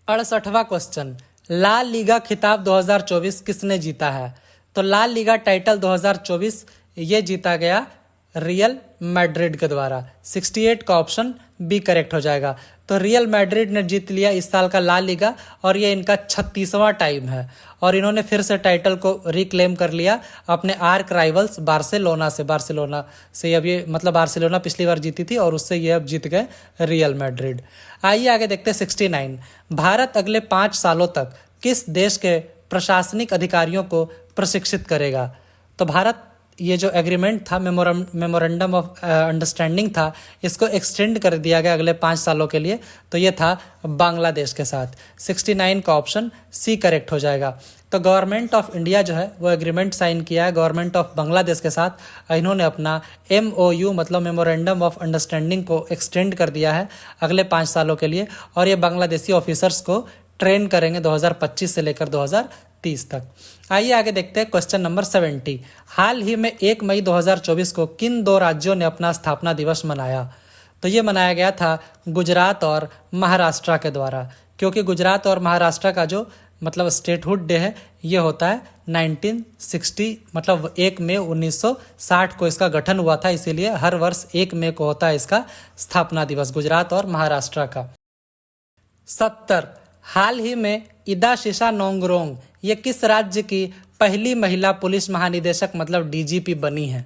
68वां क्वेश्चन ला लीगा खिताब 2024 किसने जीता है? तो ला लीगा टाइटल 2024 ये जीता गया रियल मैड्रिड के द्वारा। 68 का ऑप्शन बी करेक्ट हो जाएगा। तो रियल मैड्रिड ने जीत लिया इस साल का ला लीगा और ये इनका 36वां टाइम है और इन्होंने फिर से टाइटल को रिक्लेम कर लिया अपने आर्क राइवल्स बार्सिलोना से अब ये मतलब बार्सिलोना पिछली बार जीती थी और उससे ये अब जीत गए रियल मैड्रिड। आइए आगे देखते हैं 69 भारत अगले 5 सालों तक किस देश के प्रशासनिक अधिकारियों को प्रशिक्षित करेगा? तो भारत ये जो एग्रीमेंट था मेमोरेंडम ऑफ अंडरस्टैंडिंग था इसको एक्सटेंड कर दिया गया अगले 5 सालों के लिए, तो ये था बांग्लादेश के साथ। 69 का ऑप्शन सी करेक्ट हो जाएगा। तो गवर्नमेंट ऑफ इंडिया जो है वो एग्रीमेंट साइन किया है गवर्नमेंट ऑफ बांग्लादेश के साथ। इन्होंने अपना MOU मतलब मेमोरेंडम ऑफ अंडरस्टैंडिंग को एक्सटेंड कर दिया है अगले 5 सालों के लिए और ये बांग्लादेशी ऑफिसर्स को ट्रेन करेंगे 2025 से लेकर 2030 तक। आइए आगे देखते हैं क्वेश्चन नंबर 70 हाल ही में 1 मई 2024 को किन 2 राज्यों ने अपना स्थापना दिवस मनाया? तो ये मनाया गया था गुजरात और महाराष्ट्र के द्वारा, क्योंकि गुजरात और महाराष्ट्र का जो मतलब स्टेटहुड डे है ये होता है 1960 मतलब 1 मई 1960 को इसका गठन हुआ था, इसीलिए हर वर्ष 1 मई को होता है इसका स्थापना दिवस गुजरात और महाराष्ट्र का। 70 हाल ही में इदा शिशा नोंगरोंग ये किस राज्य की पहली महिला पुलिस महानिदेशक मतलब DGP बनी है?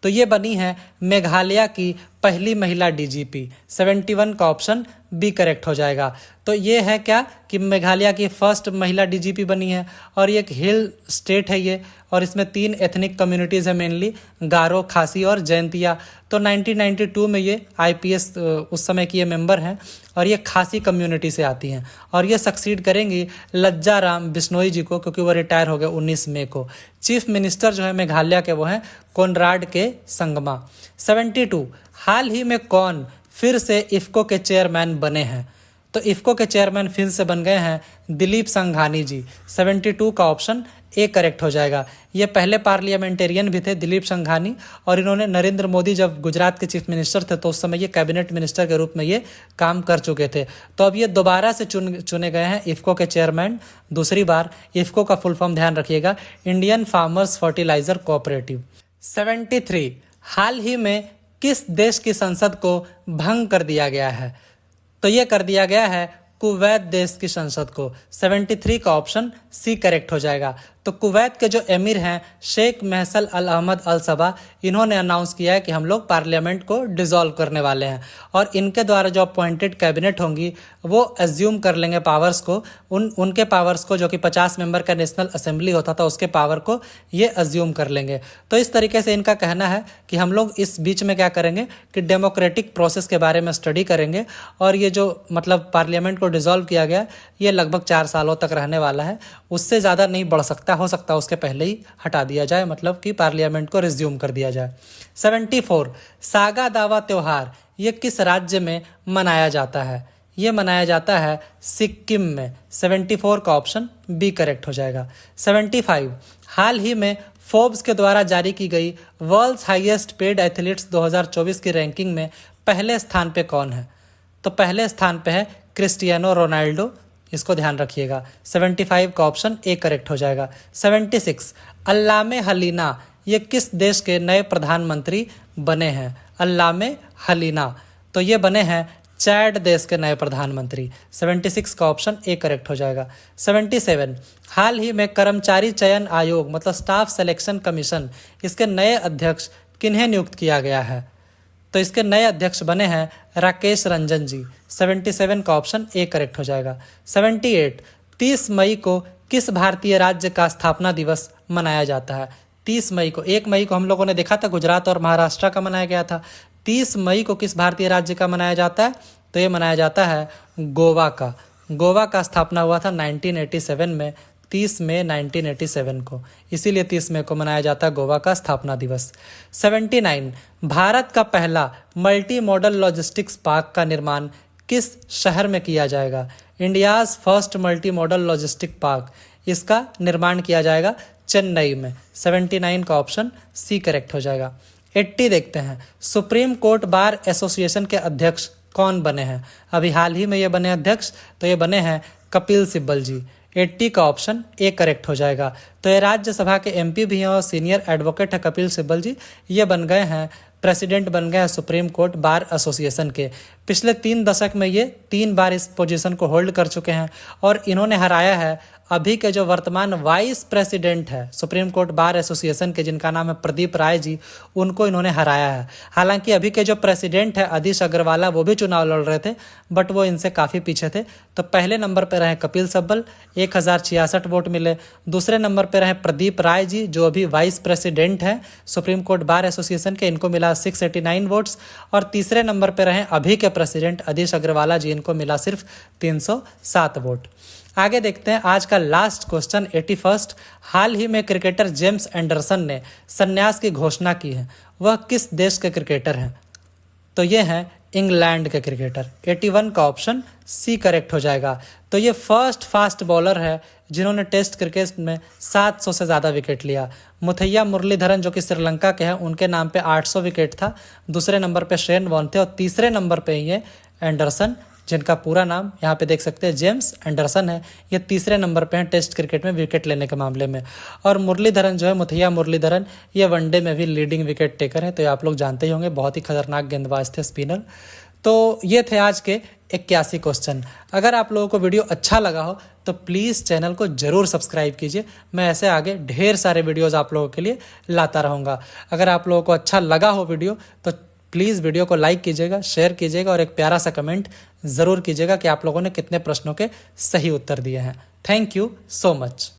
तो ये बनी है मेघालय की पहली महिला DGP। 71 का ऑप्शन बी करेक्ट हो जाएगा। तो ये है क्या कि मेघालय की फर्स्ट महिला DGP बनी है और ये एक हिल स्टेट है ये और इसमें 3 एथनिक कम्युनिटीज़ है मेनली गारो, खासी और जयंतिया। तो 1992 में ये IPS उस समय की ये मेंबर हैं और ये खासी कम्युनिटी से आती हैं और ये सक्सीड करेंगी लज्जा राम बिश्नोई जी को क्योंकि वो रिटायर हो गए 19 मई को। चीफ मिनिस्टर जो है मेघालय के वो हैं कोनराड के संगमा। 72 हाल ही में कौन फिर से इफ्को के चेयरमैन बने हैं? तो इफ्को के चेयरमैन फिर से बन गए हैं दिलीप संघानी जी। 72 का ऑप्शन ए करेक्ट हो जाएगा। ये पहले पार्लियामेंटेरियन भी थे दिलीप संघानी और इन्होंने नरेंद्र मोदी जब गुजरात के चीफ मिनिस्टर थे तो उस समय ये कैबिनेट मिनिस्टर के रूप में ये काम कर चुके थे। तो अब ये दोबारा से चुने गए हैं इफ्को के चेयरमैन दूसरी बार। इफ्को का फुल फॉर्म ध्यान रखिएगा, इंडियन फार्मर्स फर्टिलाइजर कोऑपरेटिव। 73 हाल ही में किस देश की संसद को भंग कर दिया गया है? तो ये कर दिया गया है कुवैत देश की संसद को। 73 का ऑप्शन सी करेक्ट हो जाएगा। तो कुवैत के जो एमिर हैं शेख महसल अल अहमद अल सबा, इन्होंने अनाउंस किया है कि हम लोग पार्लियामेंट को डिसॉल्व करने वाले हैं और इनके द्वारा जो अपॉइंटेड कैबिनेट होंगी वो एज्यूम कर लेंगे पावर्स को, उनके पावर्स को, जो कि 50 मेंबर का नेशनल असेंबली होता था उसके पावर को ये एज्यूम कर लेंगे। तो इस तरीके से इनका कहना है कि हम लोग इस बीच में क्या करेंगे कि डेमोक्रेटिक प्रोसेस के बारे में स्टडी करेंगे और ये जो मतलब पार्लियामेंट को डिसॉल्व किया गया ये लगभग 4 सालों तक रहने वाला है, उससे ज़्यादा नहीं बढ़ सकता, हो सकता है उसके पहले ही हटा दिया जाए, मतलब कि पार्लियामेंट को रिज्यूम कर दिया जाए। 74 सागा दावा त्योहार ये किस राज्य में मनाया जाता है? ये मनाया जाता है सिक्किम में। 74 का ऑप्शन बी करेक्ट हो जाएगा। 75 हाल ही में फोर्ब्स के द्वारा जारी की गई वर्ल्ड्स हाईएस्ट पेड एथलीट्स 2024 की रैंकिंग में पहले स्थान पे कौन है? तो पहले स्थान पे है क्रिस्टियानो रोनाल्डो, इसको ध्यान रखिएगा। 75 का ऑप्शन ए करेक्ट हो जाएगा। 76 अल्लामे हलीना ये किस देश के नए प्रधानमंत्री बने हैं? अल्लामे हलीना तो ये बने हैं चैड देश के नए प्रधानमंत्री। 76 का ऑप्शन ए करेक्ट हो जाएगा। 77 हाल ही में कर्मचारी चयन आयोग मतलब स्टाफ सिलेक्शन कमीशन, इसके नए अध्यक्ष किन्हें नियुक्त किया गया है? तो इसके नए अध्यक्ष बने हैं राकेश रंजन जी। 77 का ऑप्शन ए करेक्ट हो जाएगा। 78 30 मई को किस भारतीय राज्य का स्थापना दिवस मनाया जाता है? 30 मई को, 1 मई को हम लोगों ने देखा था गुजरात और महाराष्ट्र का मनाया गया था। 30 मई को किस भारतीय राज्य का मनाया जाता है? तो ये मनाया जाता है गोवा का। गोवा का स्थापना हुआ था 1987 में, 30 मई 1987 को, इसीलिए 30 मई को मनाया जाता है गोवा का स्थापना दिवस। 79 भारत का पहला मल्टी मॉडल लॉजिस्टिक्स पार्क का निर्माण किस शहर में किया जाएगा? India's first multi modal logistic park, इसका निर्माण किया जाएगा चेन्नई में। 79 का ऑप्शन सी करेक्ट हो जाएगा। 80 देखते हैं, सुप्रीम कोर्ट बार एसोसिएशन के अध्यक्ष कौन बने हैं? अभी हाल ही में ये बने अध्यक्ष, तो ये बने हैं कपिल सिब्बल जी। 80 का ऑप्शन ए करेक्ट हो जाएगा। तो ये राज्यसभा के एमपी भी हैं और सीनियर एडवोकेट है कपिल सिब्बल जी, ये बन गए हैं प्रेसिडेंट बन गए हैं सुप्रीम कोर्ट बार एसोसिएशन के। पिछले 3 दशक में ये 3 बार इस पोजीशन को होल्ड कर चुके हैं और इन्होंने हराया है अभी के जो वर्तमान वाइस प्रेसिडेंट है सुप्रीम कोर्ट बार एसोसिएशन के, जिनका नाम है प्रदीप राय जी, उनको इन्होंने हराया है। हालांकि अभी के जो प्रेसिडेंट है अधीश अग्रवाला, वो भी चुनाव लड़ रहे थे बट वो इनसे काफ़ी पीछे थे। तो पहले नंबर पर रहे कपिल सिब्बल, 1066 वोट मिले। दूसरे नंबर पर रहे प्रदीप राय जी जो अभी वाइस प्रेसिडेंट हैं सुप्रीम कोर्ट बार एसोसिएशन के, इनको मिला 689 वोट्स। और तीसरे नंबर पर रहे अभी के प्रेसिडेंट अधीश अग्रवाला जी, इनको मिला सिर्फ 307 वोट। आगे देखते हैं आज का लास्ट क्वेश्चन 81। हाल ही में क्रिकेटर जेम्स एंडरसन ने संन्यास की घोषणा की है, वह किस देश के क्रिकेटर हैं? तो ये हैं इंग्लैंड के क्रिकेटर। 81 का ऑप्शन सी करेक्ट हो जाएगा। तो ये फर्स्ट फास्ट बॉलर है जिन्होंने टेस्ट क्रिकेट में 700 से ज़्यादा विकेट लिया। मुथैया मुरलीधरन जो कि श्रीलंका के हैं, उनके नाम पे 800 विकेट था। दूसरे नंबर पे शेन वॉर्न थे और तीसरे नंबर पे ये एंडरसन, जिनका पूरा नाम यहाँ पे देख सकते हैं जेम्स एंडरसन है, ये तीसरे नंबर पे हैं टेस्ट क्रिकेट में विकेट लेने के मामले में। और मुरलीधरन जो है मुथैया मुरलीधरन, ये वनडे में भी लीडिंग विकेट टेकर है, तो ये आप लोग जानते ही होंगे, बहुत ही खतरनाक गेंदबाज थे, स्पिनर। तो ये थे आज के 81 क्वेश्चन। अगर आप लोगों को वीडियो अच्छा लगा हो तो प्लीज़ चैनल को ज़रूर सब्सक्राइब कीजिए, मैं ऐसे आगे ढेर सारे वीडियोज़ आप लोगों के लिए लाता रहूँगा। अगर आप लोगों को अच्छा लगा हो वीडियो तो प्लीज़ वीडियो को लाइक कीजिएगा, शेयर कीजिएगा और एक प्यारा सा कमेंट ज़रूर कीजिएगा कि आप लोगों ने कितने प्रश्नों के सही उत्तर दिए हैं। Thank you so much.